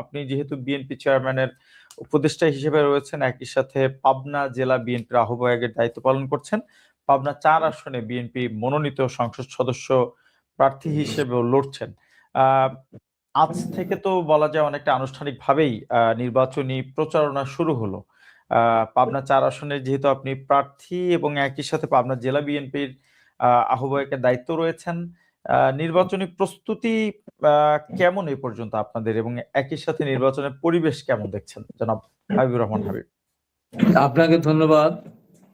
আপনি যেহেতু বিএনপি চেয়ারম্যানের উপদেষ্টা হিসেবে রয়েছেন, একই সাথে পাবনা জেলা বিএনপির আহ্বায়কের দায়িত্ব পালন করছেন। পাবনা 4 আসনে বিএনপি মনোনীত সংসদ সদস্য প্রার্থী হিসেবেও লড়ছেন। আহ, আজ থেকে তো বলা যায় অনেকটা আনুষ্ঠানিকভাবেই নির্বাচনী প্রচারণা শুরু হলো। পাবনা 4 আসনে যেহেতু আপনি প্রার্থী এবং একই সাথে পাবনা জেলা বিএনপির আহ্বায়কের দায়িত্ব রয়েছেন, নির্বাচনী প্রস্তুতি কেমন এই পর্যন্ত আপনাদের, এবং একই সাথে নির্বাচনের পরিবেশ কেমন দেখছেন জনাব হাবিবুর রহমান হাবিব? আপনাকে ধন্যবাদ।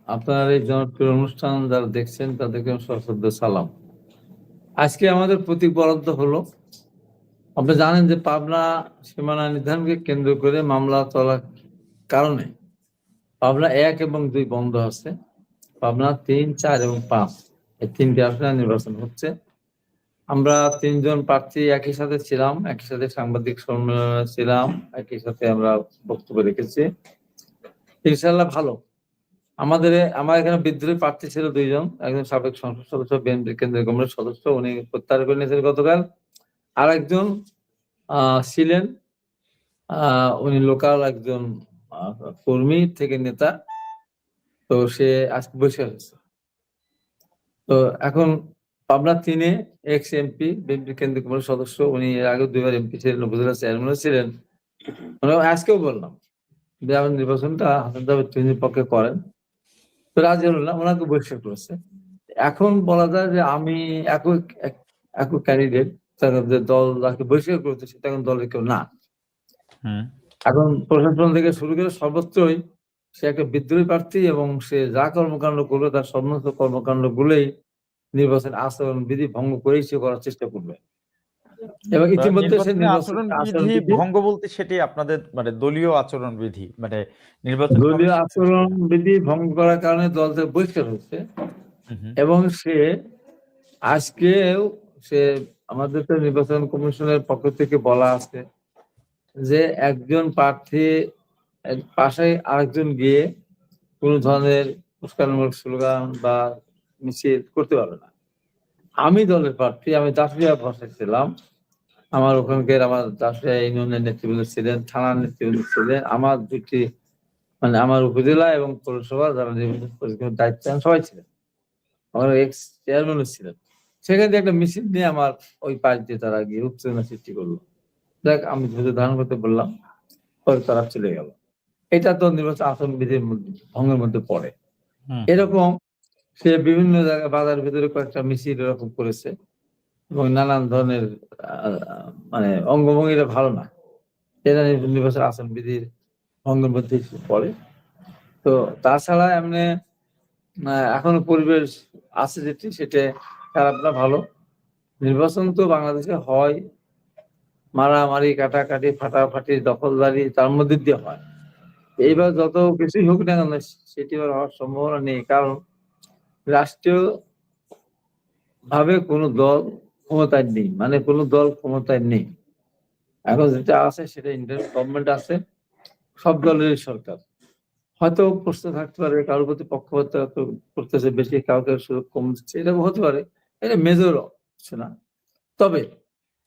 আপনার এই জনপ্রিয় অনুষ্ঠান যারা দেখছেন তাদেরকে সশ্রদ্ধ সালাম। আজকে আমাদের প্রতীক বরাদ্দ হলো। আপনি জানেন যে পাবনা সীমানা নির্ধারণকে কেন্দ্র করে মামলা চলার কারণে পাবনা 1 এবং 2 বন্ধ আছে। পাবনা 3, 4 এবং 5 এই 3টি আসনে নির্বাচন হচ্ছে। আমরা 3 জন প্রার্থী একই সাথে ছিলাম, একই সাথে সাংবাদিক সম্মেলনে ছিলাম, একই সাথে আমরা বক্তব্য রেখেছি। ইনশাল্লাহ ভালো। আমার এখানে বিদ্রোহী প্রার্থী ছিল 2 জন, একজন সাবেক সংসদ সদস্য, বিএনপি কেন্দ্রীয় কমিটির সদস্য, উনি প্রত্যাহার করে নিয়েছেন গতকাল। আর একজন ছিলেন, উনি লোকাল একজন কর্মী থেকে নেতা, তো সে আজকে বসে হয়েছে। তো এখন পাবনা 3-এ এক্স এমপি, বিএনপি কেন্দ্রীয় কমিটির সদস্য, উনি এর আগে 2বার এমপি ছিলেন, উপজেলা চেয়ারম্যান ছিলেন। আজকেও বললাম যে আমার নির্বাচনটা হাসান জাহাঙ্গীরের পক্ষে করেন, তো রাজি হল না, ওনাকে বহিষ্কার করেছে। এখন বলা যায় যে আমি একই ক্যান্ডিডেট, দল যাকে বহিষ্কার করেছে সেটা এখন দলের কেউ না। এখন প্রশাসন থেকে শুরু করে সর্বত্রই সে একটা বিদ্রোহী প্রার্থী, এবং সে যা কর্মকাণ্ড করবে তার সমস্ত কর্মকাণ্ড গুলোই নির্বাচন আচরণ বিধি ভঙ্গ করেই সে করার চেষ্টা করবে। এবং ইতিমধ্যে সে আচরণ বিধি ভঙ্গ বলতে সেটি আপনাদের মানে দলীয় আচরণ বিধি, মানে নির্বাচন দলীয় আচরণ বিধি ভঙ্গ করার কারণে দল থেকে বহিষ্কার হচ্ছে। এবং সে আজকেও আমাদের তো নির্বাচন কমিশনের পক্ষ থেকে বলা আছে যে একজন প্রার্থী পাশে আরেকজন গিয়ে কোন ধরনের উস্কানিমূলক স্লোগান বা মিছিল করতে পারবে না। আমি দলের প্রার্থী, আমি দাসুরিয়া ভাষায় ছিলাম, আমার ওখানকার আমার দাসুরিয়া ইউনিয়নের নেতৃবৃন্দ ছিলেন, থানার নেতৃবৃন্দ ছিলেন, আমার 2টি মানে আমার উপজেলা এবং পৌরসভা যারা নির্বাচন দায়িত্ব সবাই ছিলেন, আমার এক্স চেয়ারম্যানও ছিলেন। সেখানে একটা মিছিল নিয়ে আমার ওই পাশ দিয়ে তারা গিয়ে উত্তেজনা সৃষ্টি করলো। দেখ, আমি ধৈর্য ধারণ করতে বললাম, পরে তারা চলে গেল। এটা তো নির্বাচন আচরণ বিধির ভঙ্গের মধ্যে পড়ে। এরকম সে বিভিন্ন জায়গায় বাজারের ভিতরে কয়েকটা মিছিল এরকম করেছে, এবং নানান ধরনের মানে অঙ্গভঙ্গিটা ভালো না, এটা নির্বাচন আচরণ বিধির ভঙ্গের মধ্যে পড়ে। তো তাছাড়া এমনি এখনো পরিবেশ আছে যেটি, সেটা খারাপ না ভালো। নির্বাচন তো বাংলাদেশে হয় মারামারি, কাটাকাটি, ফাটাফাটি, দখলদারি তার মধ্যে দিয়ে হয়। এইবার যত কিছুই হোক না কেন সেটি হওয়ার সম্ভাবনা নেই, কারণ রাষ্ট্রীয় ভাবে কোনো দল ক্ষমতায় নেই, মানে কোনো দল ক্ষমতায় নেই। এখন যেটা আছে সেটা ইন্টার গভর্নমেন্ট আছে, সব দলের সরকার। হয়তো প্রশ্ন থাকতে পারে কারোর প্রতি পক্ষপাত করতেছে বেশি, কাউকে সুযোগ কম দিচ্ছে, এরকম হতে পারে, এটা মেজর হচ্ছে না। তবে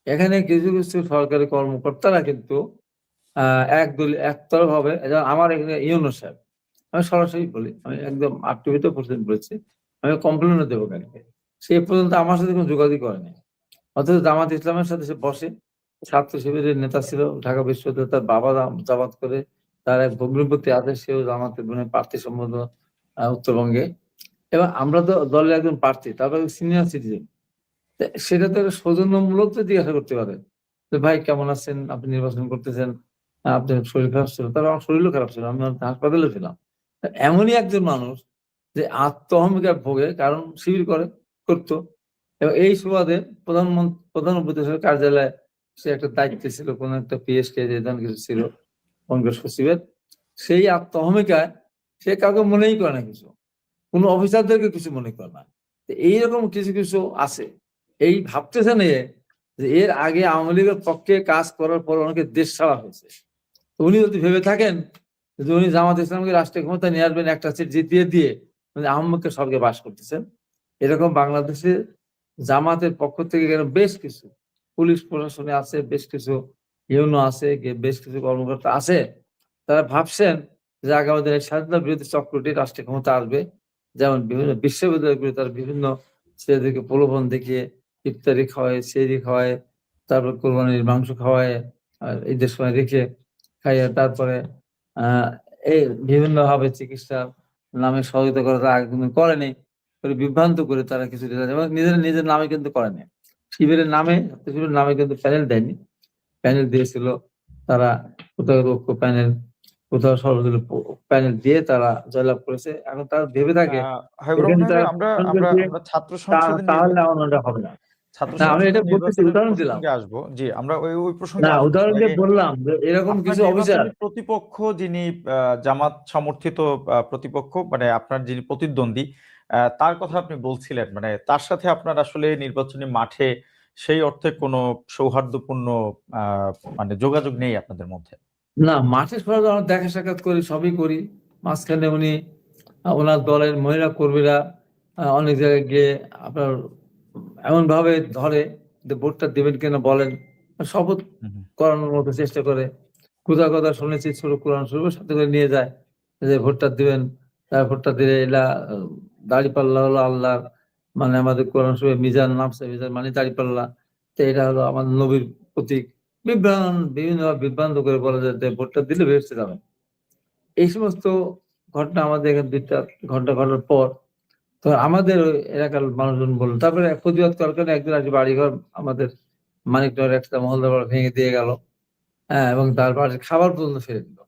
এখানে কিছু কিছু সরকারি কর্মকর্তারা কিন্তু একতরফ হবে। আমার এখানে ইউনো সাহেব, আমি সরাসরি বলি, আমি একদম আটটুবিতে পর্যন্ত বলেছি, আমি কমপ্লেনও দেবো কালকে, সে পর্যন্ত আমার সাথে কোনো যোগাযোগ করেনি। অথচ জামাত ইসলামের সাথে সে বসে, ছাত্র শিবিরের নেতা ছিল, ঢাকা বিশ্ববিদ্যালয়, তার বাবা জামাত করে, তার এক ভগ্নিপতি আছে, সেও জামাতের প্রার্থী সম্বন্ধ উত্তরবঙ্গে, এবং আমরা তো দলের একজন প্রার্থী, তারপরে সিনিয়র সিটিজেন। সেটা তো সৌজন্যমূলক তো জিজ্ঞাসা করতে পারে যে ভাই কেমন আছেন, আপনি নির্বাচন করতেছেন, আপনার শরীর খারাপ ছিল, তারপর আমার শরীরও খারাপ ছিল, আমি হাসপাতালে ছিলাম। এমনই একজন মানুষ যে আত্মহমিকায় ভোগে, কারণ শিবির করতো, এবং এই সুবাদে প্রধান উপদেষ্টার কার্যালয়ে সে একটা দায়িত্বে ছিল, কোন একটা পিএসকে কিছু ছিল কংগ্রেস সচিবের, সেই আত্মহমিকায় সে কাউকে মনেই করে না, কিছু কোনো অফিসারদেরকে কিছু মনে করে না। এইরকম কিছু কিছু আছে, এই ভাবতেছে না যে এর আগে আওয়ামী লীগের পক্ষে কাজ করার পর অনেকে দেশ ছাড়া হয়েছে। উনি যদি ভেবে থাকেন যে উনি জামাত ইসলামকে রাষ্ট্রীয় ক্ষমতা নিয়ে আসবেন একটা সিট জিতিয়ে দিয়ে, মানে আহম্মদকে স্বর্গে বাস করতেছেন। এরকম বাংলাদেশে জামাতের পক্ষ থেকে বেশ কিছু পুলিশ প্রশাসনে আছে, বেশ কিছু ইউনো আছে, বেশ কিছু কর্মকর্তা আছে, তারা ভাবছেন যে আগামী দিনে স্বাধীনতা বিরোধী চক্রটি রাষ্ট্রীয় ক্ষমতা আসবে, যেমন বিভিন্ন বিশ্ববিদ্যালয়গুলো তার বিভিন্ন ছেলেদেরকে প্রলোভন দেখিয়ে ইফতারি খাওয়ায়, সেহরি খাওয়ায়, তারপর কোরবানির মাংস খাওয়ায়, আর ঈদের সময় রেখে খাইয়ে, তারপরে আহ এই বিভিন্ন ভাবে চিকিৎসা নামে সহযোগিতা করে, তারা আগে কিন্তু করেনি, করে বিভ্রান্ত করে তারা কিছু এবং নিজের নিজের নামে কিন্তু করেনি, শিবিরের নামে, শিবিরের নামে কিন্তু প্যানেল দেয়নি, প্যানেল দিয়েছিল তারা, কোথাও ঐক্য প্যানেল, কোথাও সর্বদলীয় প্যানেল দিয়ে তারা জয়লাভ করেছে। এখন তারা ভেবে থাকে হাবিবুর রহমান এখানে সাহেব, তারা আমরা প্রচন্ড আমরা দিয়ে আমরা ছাত্র সংসদের তাহলে নির্বাচন, আমাদের হবে না। ছাত্র না, আমি এটা সংসদের বলতেছি, নির্বাচনের উদাহরণ দিলাম। প্রসঙ্গে আসবো। জি, আমরা ওই ওই প্রসঙ্গে না, আসবো। উদাহরণ তার দিয়ে আগে বললাম যে এরকম আপনার কিছু অফিসার। নির্বাচনী প্রতিপক্ষ যিনি জামাত সমর্থিত প্রতিপক্ষ, মানে আপনার যিনি প্রতিদ্বন্দ্বী, তার কথা আপনি বলছিলেন, মানে তার সাথে আপনার আসলে নির্বাচনী মাঠে সেই অর্থে কোনো সৌহার্দ্যপূর্ণ আহ, মানে যোগাযোগ নেই আপনাদের মধ্যে। না, মাঠে সরাসরি আমরা দেখা সাক্ষাৎ করি, সবই করি। মাঝখানে উনি ওনার দলের মহিলা কর্মীরা অনেক জায়গায় গিয়ে আপনার এমন ভাবে ধরে যে ভোটটা দেবেন কিনা বলেন, শপথ হুম, হুম। করানোর মতো চেষ্টা করে। কোথাও কোথাও শুনেছি ছোট কোরআন শরীফ সাথে করে নিয়ে যায়, যে ভোটটা দিবেন, তার ভোটটা দিলে এলা দাঁড়িপাল্লা হলো আল্লাহর, মানে আমাদের কোরআন শরীফে মিজান নামছে, মিজান মানে দাঁড়িপাল্লা, তো এটা হলো আমাদের নবীর প্রতীক। বিভিন্ন বিভ্রান্ত করে বলা যায় যে ভোটটা দিলে বেহেশতে যাবেন। এই সমস্ত ঘটনা আমাদের এখানে 2 ঘন্টা ঘটার পর তো আমাদের ওই এলাকার মানুষজন বললো, তারপরে প্রতিবাদ করার কারণে একজন আজকে বাড়িঘর আমাদের মানিকনগরের একটা মহল্লা পাড়া ভেঙে দিয়ে গেল, হ্যাঁ, এবং তার বাড়ির খাবার পর্যন্ত ফেলে দিল।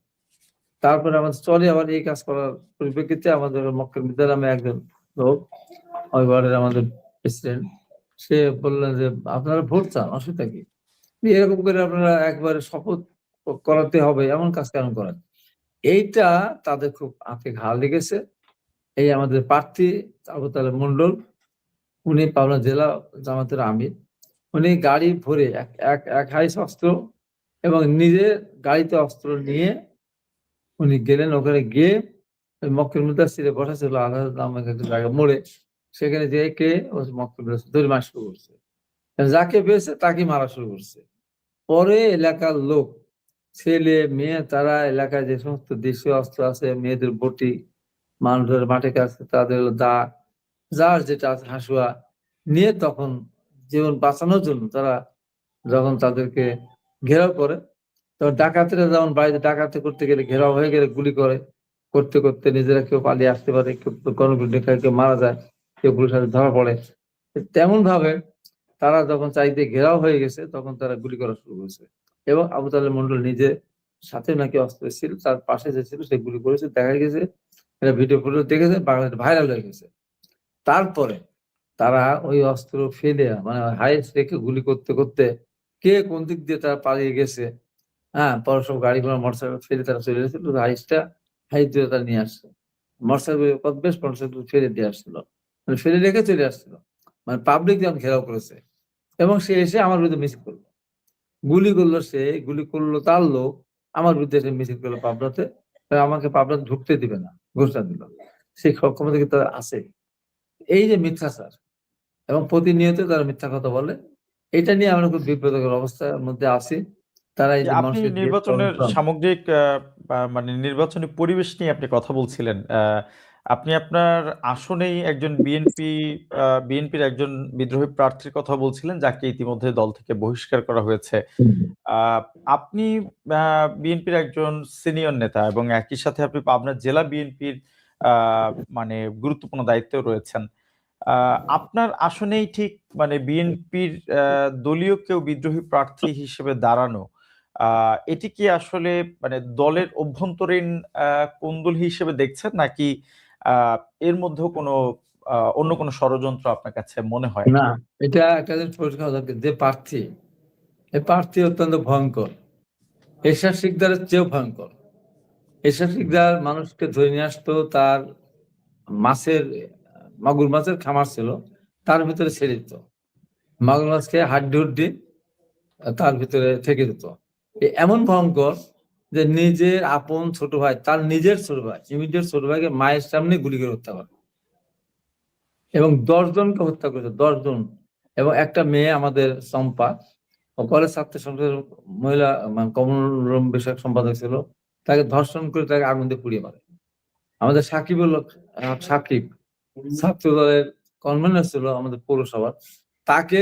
তারপরে আমাদের চলে আবার এই কাজ করার পরিপ্রেক্ষিতে আমাদের মক্কেল মির্জা নামে একজন লোক, ওই ওয়ার্ডের আমাদের প্রেসিডেন্ট, সে বললেন যে আপনারা ভোট চান, অসুবিধা কি, এরকম করে আপনারা একবারে শপথ করাতে হবে, এমন কাজ কেন করেন? এইটা তাদের খুব আঁকে ঘা লেগেছে। এই আমাদের প্রার্থী আবু তালেব মন্ডল, উনি পাবনা জেলা জামাতের আমির, উনি গাড়ি ভরে এক এক এক হাইস অস্ত্র এবং নিজে গাড়িতে অস্ত্র নিয়ে উনি গেলেন। ওখানে গিয়ে ওই মক্কেল মুদাসসিরে বসাছিল আলাদা নামক একটা জায়গা মোড়ে, সেখানে যে কে ওই মক্কেল মুদাসসির ধরে মারা শুরু করছে, যাকে পেয়েছে তাকে মারা শুরু করছে। পরে এলাকার লোক, ছেলে মেয়ে, তারা এলাকায় যে সমস্ত দেশীয় অস্ত্র আছে, মেয়েদের বটি, মানুষের মাঠে কাছে তাদের দা, যার যেটা আছে হাসুয়া নিয়ে, তখন জীবন বাঁচানোর জন্য তারা যখন তাদেরকে ঘেরাও করে, তখন ডাকাতেরা যেমন বাড়িতে ডাকাতি করতে গেলে ঘেরাও হয়ে গেলে গুলি করে, করতে করতে নিজেরা কেউ পালিয়ে আসতে পারে, কেউ গণপিটুনি খায়, কেউ মারা যায়, কেউ পুলিশের হাতে ধরা পড়ে। তেমন ভাবে তারা যখন চাইতে ঘেরাও হয়ে গেছে তখন তারা গুলি করা শুরু করেছে, এবং আবু তালেব মন্ডল নিজে সাথে নাকি অস্ত্র ছিল, তার পাশে যে ছিল সে গুলি করেছে, দেখা গেছে, এটা ভিডিও ফুটেজ দেখেছে, বাংলাদেশে ভাইরাল হয়ে গেছে। তারপরে তারা ওই অস্ত্র ফেলে, মানে হাইস রেখে গুলি করতে করতে কে কোন দিক দিয়ে তারা পালিয়ে গেছে, হ্যাঁ, পরে সব গাড়ি ঘোড়া মোটরসাইকেল ফেলে তারা চলে গেছিল, হাইসটা হাইস দিয়ে তারা নিয়ে আসছে, মোটরসাইকেল কত বেশ মোটরসাইকেল ফেলে দিয়ে আসছিল, মানে ফেলে রেখে চলে আসছিল, মানে পাবলিক যখন ঘেরাও করেছে, এবং সে এসে আমার বিরুদ্ধে মিছিল করলো, গুলি করলো, সে গুলি করলো তার লোক, আমার বিরুদ্ধে এসে মিছিল করলো পাবনাতে, আমাকে পাবনাতে ঢুকতে দিবে না ঘোষণা দিল। সেই ক্ষমতা কি তারা আছে? এই যে মিথ্যাচার, এবং প্রতিনিয়ত তারা মিথ্যা কথা বলে, এটা নিয়ে আমরা খুব বিব্রতকর অবস্থার মধ্যে আছি। তারা এই যে যে আপনি মানুষের যে নির্বাচনের সামগ্রিক মানে নির্বাচনী পরিবেশ নিয়ে আপনি কথা বলছিলেন, আপনি আপনার আসনেই একজন বিএনপির একজন বিদ্রোহী প্রার্থীর কথা বলছিলেন, যাকে ইতিমধ্যে দল থেকে বহিষ্কার করা হয়েছে। আহ, আপনি বিএনপির একজন সিনিয়র নেতা এবং একই সাথে আপনি পাবনা জেলা বিএনপির মানে গুরুত্বপূর্ণ দায়িত্বে রয়েছেন। আপনার আসনেই ঠিক মানে বিএনপির দলীয় কেউ বিদ্রোহী প্রার্থী হিসেবে দাঁড়ানো, এটি কি আসলে মানে দলের অভ্যন্তরীণ কোন্দল হিসেবে দেখছেন, নাকি আহ, এর মধ্যেও কোনো অন্য কোনো ষড়যন্ত্র আপনার কাছে মনে হয়? না, এটা একটা জিনিস পরিষ্কার হওয়া দরকার, যে প্রার্থী, এই প্রার্থী অত্যন্ত ভয়ঙ্কর, এরশাদ শিকদারের চেয়েও ভয়ঙ্কর। এরশাদ শিকদার মানুষকে ধরে নিয়ে আসতো, তার মাছের, মাগুর মাছের খামার ছিল, তার ভিতরে ছেড়ে দিত, মাগুর মাছকে হাড্ডি হুড্ডি তার ভিতরে থেকে যেত। এমন ভয়ঙ্কর যে নিজের আপন ছোট ভাই, তার নিজের ছোট ভাই, ইমিডিয়েট ছোট ভাইকে মায়ের সামনে গুলি করে হত্যা করে, এবং 10 জনকে হত্যা করেছে, 10 জন, এবং একটা মেয়ে আমাদের চম্পা, ও কলেজ ছাত্র সংসদের মহিলা কমল রুম বিষয়ক সম্পাদক ছিল, তাকে ধর্ষণ করে তাকে আগুন দিয়ে পুড়িয়ে মারে। আমাদের সাকিব ছাত্র দলের কনভেনর ছিল আমাদের পৌরসভার, তাকে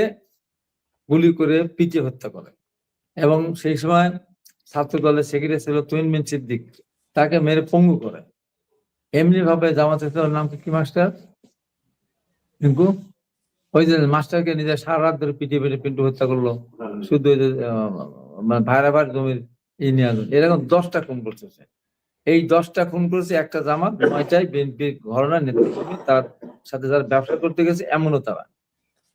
গুলি করে পিটিয়ে হত্যা করে। এবং সেই সময় ছাত্র দলের সেক্রেটারি ছিল তুহিন বিন সিদ্দিক, তাকে মেরে পঙ্গু করে। এমনি ভাবে জামাতের নাম কি মাস্টার টিঙ্কু, ওই যে মাস্টারকে নিজের সারা রাত ধরে পিটিয়ে পিটিয়ে পিন্টু হত্যা করলো, শুধু ওই যে ভাইরা ভাই জমির ই নিয়ে আসবে। এরকম 10টা খুন করছে। এই 10টা খুন করেছে একটা জামাত, 9টাই বিএনপির ঘরানার নেতৃত্বে, তার সাথে যারা ব্যবসা করতে গেছে এমনও তারা।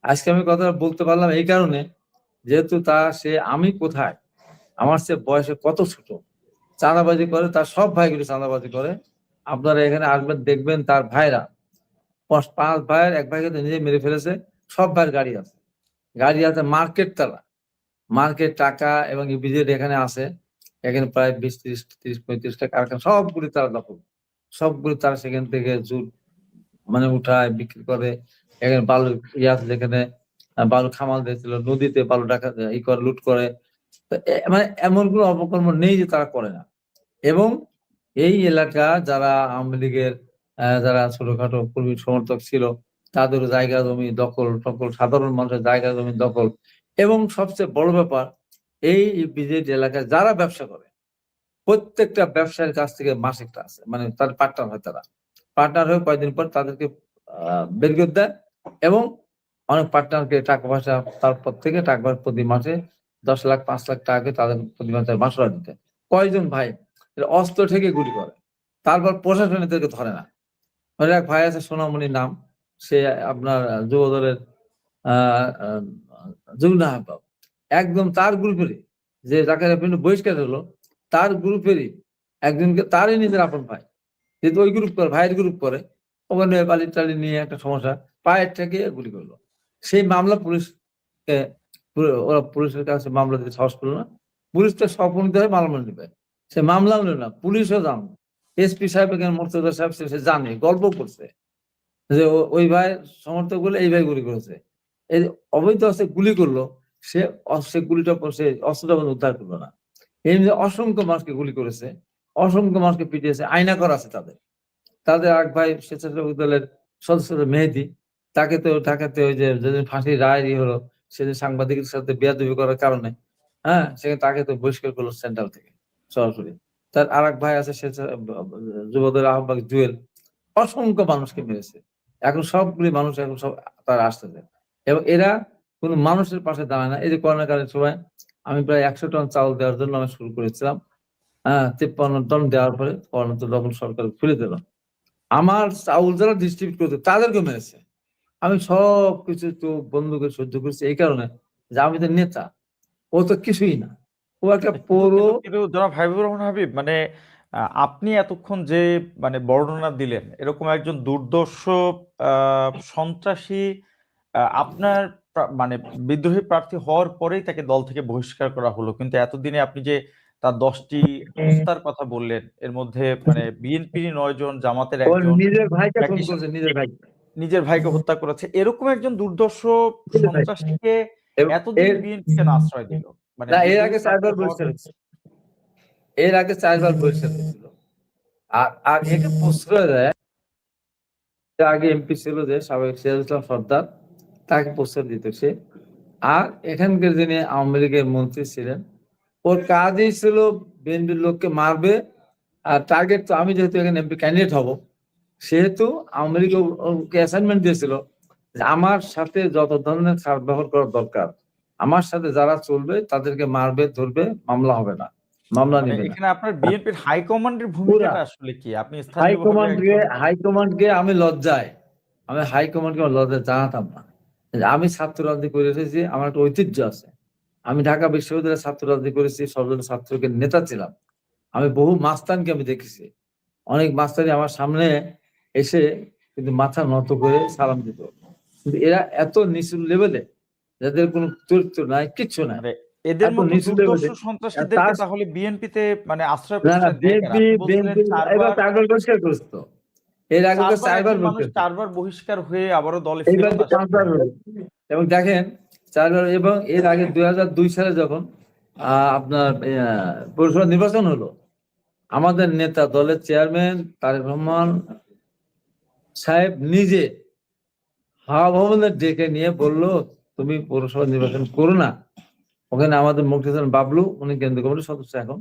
আজকে আমি কথা বলতে পারলাম এই কারণে, যেহেতু আমি কোথায়, আমার সে বয়সে কত ছোট, চাঁদাবাজি করে, তার সব ভাইগুলি চাঁদাবাজি করে। আপনারা এখানে আসবেন, দেখবেন তার ভাইরা 5 ভাইয়ের এক ভাইকে তো নিজে মেরে ফেলেছে। সব ভাইয়ের গাড়ি আছে, মার্কেট টাকা এবং ইপিজেড এখানে আছে। এখানে প্রায় 20-30-35টা কারখানা, সবগুলি তারা দখল, সবগুলি তারা সেখান থেকে জুট উঠায় বিক্রি করে। এখানে বালু যেখানে বালু খামাল দিয়েছিল, নদীতে বালু টাকা করে লুট করে। এমন কোনো অপকর্ম নেই যে তারা করে না। এবং এই এলাকা যারা আওয়ামী লীগের যারা ছোটখাটো কর্মী সমর্থক ছিল, তাদের জায়গা জমি দখল, সাধারণ মানুষের জায়গা জমি দখল। এবং সবচেয়ে বড় ব্যাপার, এই বিজেড এলাকায় যারা ব্যবসা করে, প্রত্যেকটা ব্যবসায়ীর কাছ থেকে মাসিকটা আছে, তার পার্টনার হয়, তারা পার্টনার হয়ে কয়েকদিন পর তাদেরকে বের করে দেয়। এবং অনেক পার্টনারকে টাকা পয়সা, তারপর থেকে টাকা পয়সা প্রতি মাসে 10 লাখ 5 লাখ টাকা তাদের প্রতি মাসে মাসরা দিতে। কয়েকজন ভাই অস্ত্র থেকে গুলি করে, তারপর প্রশাসন এদেরকে ধরে না। এক ভাই আছে সোনামণির নাম, সে আপনার যুব দলের যুগ্ন আহ্বায়ক, একদম তার গ্রুপেরই, যে যাকে বহিষ্কার হলো, তার গ্রুপেরই একজনকে, তারই নিজের আপন ভাই, যেহেতু ওই গ্রুপ করে, ভাইয়ের গ্রুপ করে, ওখানে বালি টালি নিয়ে একটা সমস্যা, পায়ের থেকে গুলি করলো। সেই মামলা ওরা পুলিশের কাছে মামলা দিতে সাহস করলো না। পুলিশ তো স্বপনীত হয়ে মামলা নিবে, সে মামলা নিল না, পুলিশও জান, এসপি সাহেব এখানে মোর্তজা সাহেব সে জানে, গল্প করছে যে ওই ভাই সমর্থক বলে এই ভাই গুলি করেছে। এই অবৈধ অস্ত্রে গুলি করলো, সে গুলিটা সে অস্ত্রটা উদ্ধার করলো না। এমনি অসংখ্য মানুষকে গুলি করেছে, অসংখ্য মানুষকে পিটিয়েছে, আয়না করা আছে তাদের এক ভাই স্বেচ্ছাসেবক দলের সদস্য মেহেদী, তাকে তো ঢাকাতে ওই যে যেদিন ফাঁসির রায় হলো, সেদিন সাংবাদিকের সাথে বেয়াদবি করার কারণে সেখানে তাকে তো বহিষ্কার করলো সেন্ট্রাল থেকে সরাসরি। তার আর এক ভাই আছে যুবদলের আহ্বায়ক জুয়েল, অসংখ্য মানুষকে মেরেছে। এখন সবগুলি মানুষ এখন সব তারা আসতেছে, এবং এরা কোনো মানুষের পাশে দাঁড়ায় না। এই যে করোনাকালীন সময় আমি প্রায় 100 টন চাউল দেওয়ার জন্য আমি শুরু করেছিলাম, 53 টন দেওয়ার পরে করোনা তো তখন সরকার খুলে দিল, আমার চাউল যারা ডিস্ট্রিবিউট করতে তাদেরকে মেরেছে। আমি সবকিছু তো বন্ধ করে সহ্য করছি, এই কারণে যে আমি তো নেতা, ও তো কিছুই না, ও একটা পৌর। কিন্তু জনাব হাবিবুর রহমান হাবিব, আপনি এতক্ষণ যে বর্ণনা দিলেন, এরকম একজন দুর্দর্শ সন্ত্রাসী আপনার বিদ্রোহী প্রার্থী হওয়ার পরেই তাকে দল থেকে বহিষ্কার করা হলো, কিন্তু এতদিনে আপনি যে তার 10টি হত্যার কথা বললেন, এর মধ্যে বিএনপির 9 জন, জামাতের একজন, নিজের ভাইকে খুন করেছে, নিজের ভাইকে হত্যা করেছে, এরকম একজন দুর্দর্শ সন্ত্রাসীকে এতদিন বিএনপি কেন আশ্রয় দিল? এর আগে 4বার বহিষ্কার হয়েছে, এর আগে 4বার বহিষ্কার হয়েছিল। আর একে প্রশ্রয় দেয়, আগে এমপি ছিল যে সাবেক সিরাজ ইসলাম সর্দার, তাকে প্রশ্রয় দিত সে। আর এখানকার যিনি আওয়ামী লীগের মন্ত্রী ছিলেন, ওর কাজই ছিল বিএনপির লোককে মারবে। আর টার্গেট তো, আমি যেহেতু এখানে এমপি ক্যান্ডিডেট হব, সেহেতু আওয়ামী লীগ ওকে অ্যাসাইনমেন্ট দিয়েছিল যে আমার সাথে যত ধরনের খারাপ ব্যবহার করার দরকার, আমার সাথে যারা চলবে তাদেরকে মারবে, ধরবে, মামলা হবে না, মামলা নেবে না। এখানে আপনার বিএনপির হাইকমান্ডের ভূমিকাটা আসলে কি? আপনি হাইকমান্ডকে আমি হাইকমান্ডকে লজ্জায় জানাতাম না। আমি ছাত্র রাজনীতি করে এসেছি, আমার একটা ঐতিহ্য আছে। আমি ঢাকা বিশ্ববিদ্যালয়ের ছাত্র রাজনীতি করেছি, সর্বজন ছাত্রকে নেতা ছিলাম। আমি বহু মাস্তানকে আমি দেখেছি, অনেক মাস্তানি আমার সামনে এসে কিন্তু মাথা নত করে সালাম দিত। কিন্তু এরা এত নিচু লেভেলে, যাদের কোনো চরিত্র নাই, কিচ্ছু নাই, এদের মতো দুর্দর্শ সন্ত্রাসীদেরকে তাহলে বিএনপিতে আশ্রয় এর আগে 4বার বহিষ্কার হয়ে আবারও দলে এবং দেখেন 4বার, এবং এর আগে 2002 সালে যখন আপনার পৌরসভা নির্বাচন হলো, আমাদের নেতা, দলের চেয়ারম্যান তারেক রহমান সাহেব নিজে হাওয়া ভবনে ডেকে নিয়ে বলল, তুমি পৌরসভা নির্বাচন করো না। ওখানে আমাদের মুক্তির বাবলু, উনি কেন্দ্রীয় কমিটির সদস্য এখন,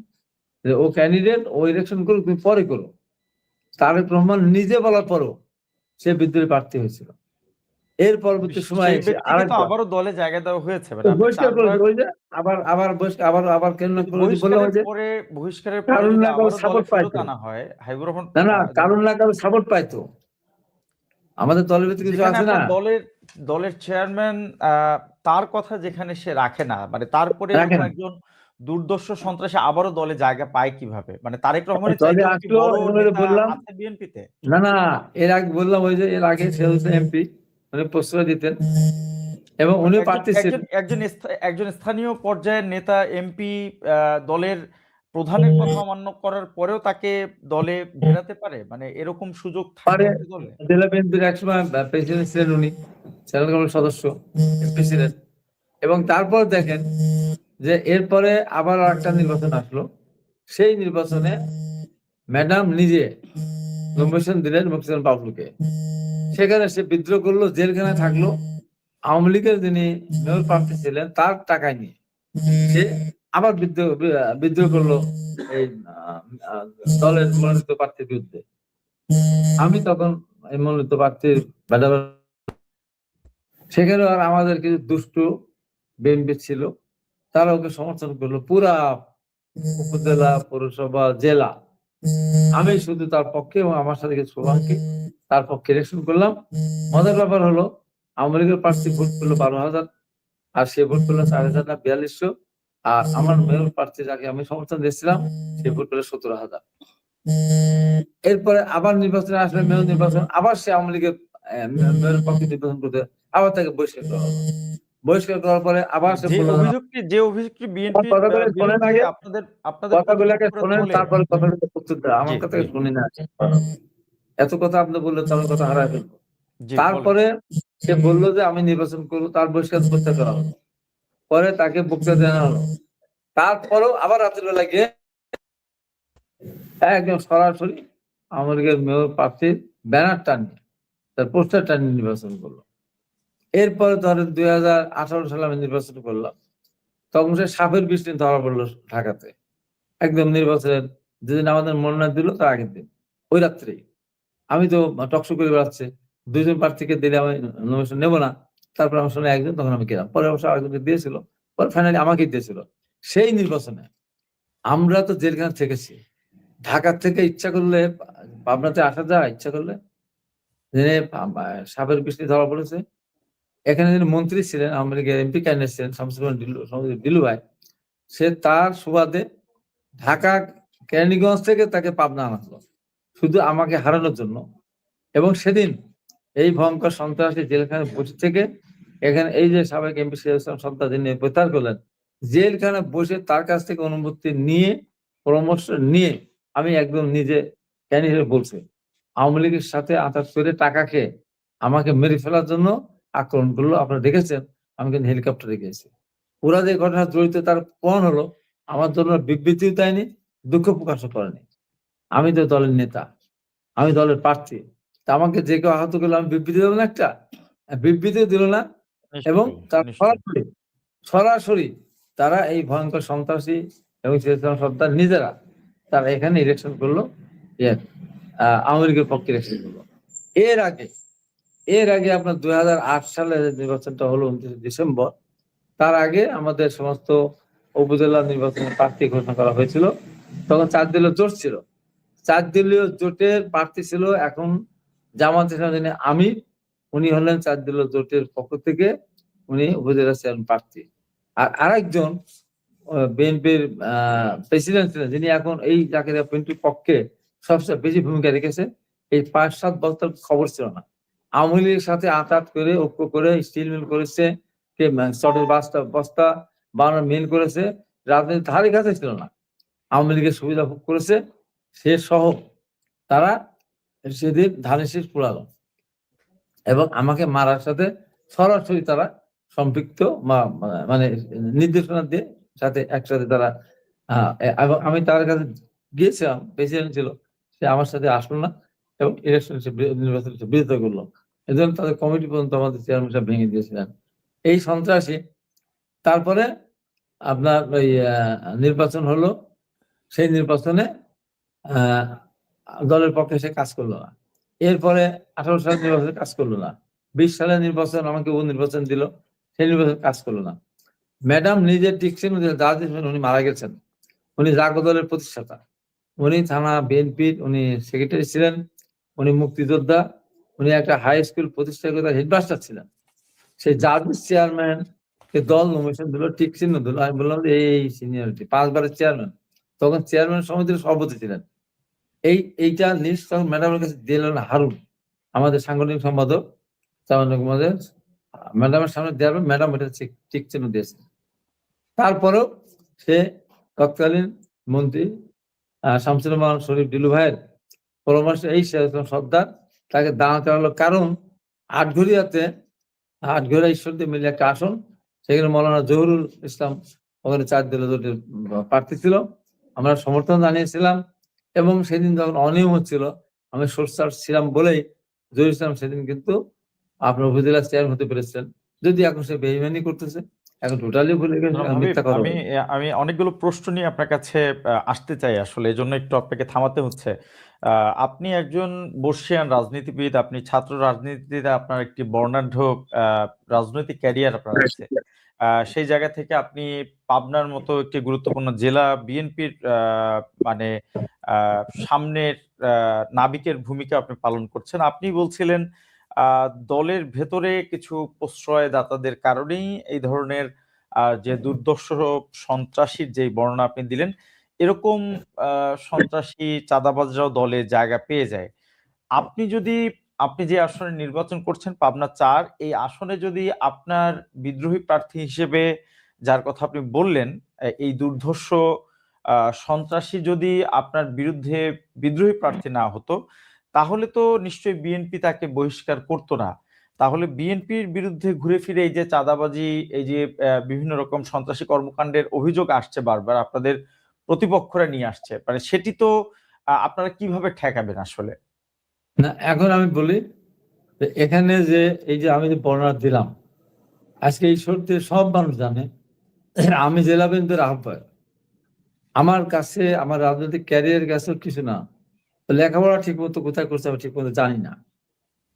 যে ও ক্যান্ডিডেট, ও ইলেকশন করুক, তুমি পরে করো। তারেক রহমান নিজে বলার পরও সে বিদ্রোহী প্রার্থী হয়েছিল। এর পরবর্তী সময় সেই এসে ব্যক্তিকে তো আরেকবার আবারও দলে জায়গা দেওয়া হয়েছে, মানে আপনি বহিষ্কার চারবার করেছে। ওই যে আবার আবার আবার আবার কেন বললাম, বহিষ্কারের ওই যে পরে, বহিষ্কারের পরে কারণ যদি না কারো আবারও দলে সাপোর্ট ফেরত পাইতো, আনা হয়, হাবিবুর রহমান না না, কারণ না কারো সাপোর্ট পাইতো। আমাদের দলের ভিতরে কিছু যেখানে আছে না, আপনার দলের চেয়ারম্যান তার কথা যেখানে সে রাখে না, মানে তারপরে রাখে এরকম না। একজন দুর্দর্শ সন্ত্রাসী আবারও দলে জায়গা পায় কিভাবে? মানে তারেক রহমানের দলে চাইতেও কি আসলো, বড় এবং নেতা বললাম, আছে বিএনপিতে? না না, এর আগে বললাম, ওই যে এর আগে সে হচ্ছে এমপি, উনি প্রশ্রয় দিতেন এবং মানে উনি একজন প্রার্থী একজন ছিলেন। একজন একজন স্থানীয় পর্যায়ের নেতা, এমপি, দলের প্রধানের কথা অমান্য করার পরেও তাকে দলে ভেড়াতে পারে? মানে এরকম সুযোগ থাকে পরে একটি দলে? জেলা বিএনপির একসময় প্রেসিডেন্ট ছিলেন উনি, সেন্ট্রাল কমিটির সদস্য, এমপি ছিলেন। এবং তারপর দেখেন যে এরপরে আবার একটা নির্বাচন আসলো। সেই নির্বাচনে ম্যাডাম নিজে নমিনেশন দিলেন মুক্তিযোদ্ধা বাবলুকে। সেখানে সে বিদ্রোহ করলো, জেলখানায় থাকলো। আওয়ামী লীগের যিনি মেয়র প্রার্থী ছিলেন তার টাকায় নিয়ে সে আবার বিদ্রোহ করলো এই দলের মনোনীত প্রার্থীর বিরুদ্ধে। আমি তখন এই মনোনীত প্রার্থীর ভেদাভেদ, সেখানে আর আমাদের কিছু দুষ্টু বিএনপি ছিল, তারা ওকে সমর্থন করলো। পুরা উপজেলা, পৌরসভা, জেলা, আমি শুধু তার পক্ষে এবং আমার সাথে কিছু শুভাঙ্কি তার পক্ষে ইলেকশন করলাম। মজার ব্যাপার হলো, আওয়ামী লীগের প্রার্থী ভোট পেলো 12,000, আর সে ভোট পেলো 4,000 না 4200, আর আমার মেয়র প্রার্থী যাকে আমি সমর্থন দিয়েছিলাম সে ভোট পেলো 17,000। এরপরে আবার নির্বাচনে আসলে মেয়র নির্বাচন, আবার সে আওয়ামী লীগের মেয়র পক্ষে নির্বাচন করতে, আবার তাকে বহিষ্কার করা হলো। বহিষ্কার করার পরে আবার সে বললো, যে অভিযোগটি বিএনপির কথাগুলো শোনেন বিরুদ্ধে আগে, আপনাদের কথাগুলোকে প্রতিপক্ষরা শোনেন, তোলে। তারপরে কথাগুলো উত্তর দেন। জি আমার কথা জি শুনি না, এত কথা আপনি বললে তো আমার কথা হারায় ফেলবো। জি, বলেন। তারপরে সে বললো যে আমি নির্বাচন করবো, তার বহিষ্কার করতে করা হলো। পরে তাকে বক্তৃতা দেওয়া হলো। তারপরেও আবার রাতের বেলা গিয়ে একদম সরাসরি আমাদের মেয়র প্রার্থীর ব্যানার টানিয়ে, তার পোস্টার টানিয়ে নির্বাচন করলো। এরপরে ধরেন 2018 সালে আমি নির্বাচন করলাম, তখন সে সাপের বিষ নিয়ে ধরা পড়লো ঢাকাতে। একদম নির্বাচনের যেদিন আমাদের মনোনয়ন দিল তার আগের দিন, ওই রাত্রেই। আমি তো টকশো করে বেড়াচ্ছে, 2জন প্রার্থীকে দিলে আমি নমিনেশন নেবো না, তারপর আমার সঙ্গে একজন, তখন আমি গেলাম। পরে অবশ্য আরেকজনকে দিয়েছিল, পরে ফাইনালি আমাকেই দিয়েছিল। সেই নির্বাচনে আমরা তো জেলখানা থেকেছি, ঢাকা থেকে ইচ্ছা করলে পাবনাতে আসা যায়, ইচ্ছা করলে। সাপের বৃষ্টি ধরা পড়েছে, এখানে যিনি মন্ত্রী ছিলেন, আওয়ামী লীগের এমপি ক্যান্ডিডেট ছিলেন শামসুর দিলু ভাই, সে তার সুবাদে ঢাকা কেরানীগঞ্জ থেকে তাকে পাবনা আনা হলো শুধু আমাকে হারানোর জন্য। এবং সেদিন এই ভয়ঙ্কর সন্ত্রাসী জেলখানে বসে থেকে, এখানে এই যে সাবেক এমপি সন্ত্রাস নিয়ে প্রত্যাহার করলেন, জেলখানে বসে তার কাছ থেকে অনুমতি নিয়ে, পরামর্শ নিয়ে, আমি একদম নিজে ক্যান্ডিডেট বলছে আওয়ামী লীগের সাথে আঘাত করে টাকা খেয়ে আমাকে মেরে ফেলার জন্য আক্রমণ করলো। আপনারা দেখেছেন, আমি কিন্তু হেলিকপ্টারে গিয়েছি। ওরা যে ঘটনা জড়িত তার প্রমাণ হলো, আমার জন্য বিবৃতিও দেয়নি, দুঃখ প্রকাশও করেনি। আমি তো দলের নেতা, আমি দলের প্রার্থী, তা আমাকে যে কেউ আহত করলে আমি বিবৃতি দেবো না? একটা বিবৃতিও দিল না। এবং নিশ্চয়ই তার নিশ্চয়ই। সরাসরি তারা এই ভয়ঙ্কর সন্ত্রাসী এবং সন্ত্রাস নিজেরা তারা এখানে ইলেকশন করলো, আওয়ামী লীগের পক্ষে ইলেকশন করলো। এর আগে আপনার 2008 সালে নির্বাচনটা হলো 29 ডিসেম্বর, তার আগে আমাদের সমস্ত উপজেলা নির্বাচনের প্রার্থী ঘোষণা করা হয়েছিল। তখন 4 দলীয় জোট ছিল, 4 দলীয় জোটের প্রার্থী ছিল এখন জামাত ইসলামী আমির, উনি হলেন 4 দলীয় জোটের পক্ষ থেকে, উনি উপজেলা চেয়ারম্যান প্রার্থী। আর আরেকজন বিএনপির প্রেসিডেন্ট ছিলেন, যিনি এখন এই জাকেরিয়া পিন্টুর পক্ষে সবচেয়ে বেশি ভূমিকা রেখেছে। এই 5-7 বছর খবর ছিল না, আওয়ামী লীগের সাথে আঁতাত করে, ঐক্য করে, স্টিল মিল করেছে, কে চটের বস্তা বানানোর মিল করেছে, রাজনীতির ধারে কাছে ছিল না, আওয়ামী লীগের সুবিধা ভোগ করেছে। সে সহ তারা সেদিন ধানের শীষ পোড়ালো এবং আমাকে মারার সাথে সরাসরি তারা সম্পৃক্ত মানে নির্দেশনা দিয়ে একসাথে তারা এবং আমি তার কাছে গিয়েছিলাম, প্রেসিডেন্ট ছিল, সে আমার সাথে আসলো না এবং ইলেকশন নির্বাচন বিরোধিতা করলো। এজন্য তাদের কমিটি পর্যন্ত আমাদের চেয়ারম্যান সাহেব ভেঙে দিয়েছিলেন। এই সন্ত্রাসী তারপরে আপনার ওই নির্বাচন হলো, সেই নির্বাচনে দলের পক্ষে সে কাজ করলো না। এরপরে 18 সালের নির্বাচনে কাজ করলো না। 20 সালের নির্বাচন আমাকে নির্বাচন দিল, সেই নির্বাচন কাজ করলো না। ম্যাডাম নিজে টিকছেন, উনি মারা গেছেন। উনি জাগো দলের প্রতিষ্ঠাতা, উনি থানা বিএনপির উনি সেক্রেটারি ছিলেন, উনি মুক্তিযোদ্ধা, উনি একটা হাই স্কুল প্রতিষ্ঠাতা হেডমাস্টার ছিলেন। সেই জাজের চেয়ারম্যান কে দল নমিনেশন দিল, ঠিক চিহ্ন দিল। আমি বললাম এই সিনিয়রিটি, 5 বারের চেয়ারম্যান, তখন চেয়ারম্যান সমিতির সভাপতি ছিলেন। এইটা লিস্ট তখন ম্যাডামের কাছে দিলেন হারুন, আমাদের সাংগঠনিক সম্পাদক, ম্যাডামের সামনে দেওয়ার ম্যাডাম এটা ঠিক চিহ্ন দিয়েছেন। তারপরেও সে তৎকালীন মন্ত্রী শামসুর রহমান শরীফ ডিলু ভাইয়ের পরামর্শে এই সর্দার তাকে দাঁড়াতে হলো। কারণ আটঘরিয়া ঈশ্বরদী মিলে একটা আসন, সেখানে মৌলানা জহুরুল ইসলাম ওখানে 4 দলীয় জোটের প্রার্থী ছিল। আমরা সমর্থন জানিয়েছিলাম এবং সেদিন যখন অনিয়ম হচ্ছিল, আমি সোর্সার ছিলাম বলেই জহুরুল ইসলাম সেদিন কিন্তু আপনার উপজেলা চেয়ারম্যান হতে পেরেছেন। যদি এখন সে বেইমানি করতেছে, এখন টোটালি ভুলে গেছে, মিথ্যা কথা। আমি অনেকগুলো প্রশ্ন নিয়ে আপনার কাছে আসতে চাই, আসলে এই জন্য একটু আপনাকে থামাতে হচ্ছে। আপনি একজন বর্ষিয়ান রাজনীতিবিদ, আপনি ছাত্র রাজনীতিতে আপনার একটি বর্ণাঢ্য রাজনৈতিক ক্যারিয়ার আপনার আছে। সেই জায়গা থেকে আপনি পাবনার মতো একটি গুরুত্বপূর্ণ জেলা বিএনপির মানে সামনের নাবিকের ভূমিকা আপনি পালন করছেন। আপনি বলছিলেন দলের ভেতরে কিছু প্রশ্রয়দাতাদের কারণেই এই ধরনের যে দুর্দর্শ সন্ত্রাসীর যে বর্ণনা আপনি দিলেন, এরকম সন্ত্রাসী চাঁদাবাজরাও দলে জায়গা পেয়ে যায়। আপনি যে আসনে নির্বাচন করছেন পাবনা 4, এই আসনে যদি আপনার বিদ্রোহী প্রার্থী হিসেবে যার কথা আপনি বললেন, এই দুর্ধর্ষ সন্ত্রাসী যদি আপনার বিরুদ্ধে বিদ্রোহী প্রার্থী না হতো, তাহলে তো নিশ্চয়ই বিএনপি তাকে বহিষ্কার করতো না। তাহলে বিএনপির বিরুদ্ধে ঘুরে ফিরে এই যে চাঁদাবাজি, এই যে বিভিন্ন রকম সন্ত্রাসী কর্মকাণ্ডের অভিযোগ আসছে বারবার, আপনাদের প্রতিপক্ষরা নিয়ে আসছে, মানে সেটি তো আপনারা কিভাবে ঠেকাবেন আসলে? না, এখন আমি বলি এখানে যে এই যে আমি যে বর্ণনা দিলাম, আজকে এই সত্যি সব মানুষ জানে আমি জেলা বিএনপির আহ্বায়ক। আমার কাছে আমার রাজনৈতিক ক্যারিয়ার কাছে কিছু না, লেখাপড়া ঠিক মতো কোথায় করছে আমি ঠিক মতো জানি না।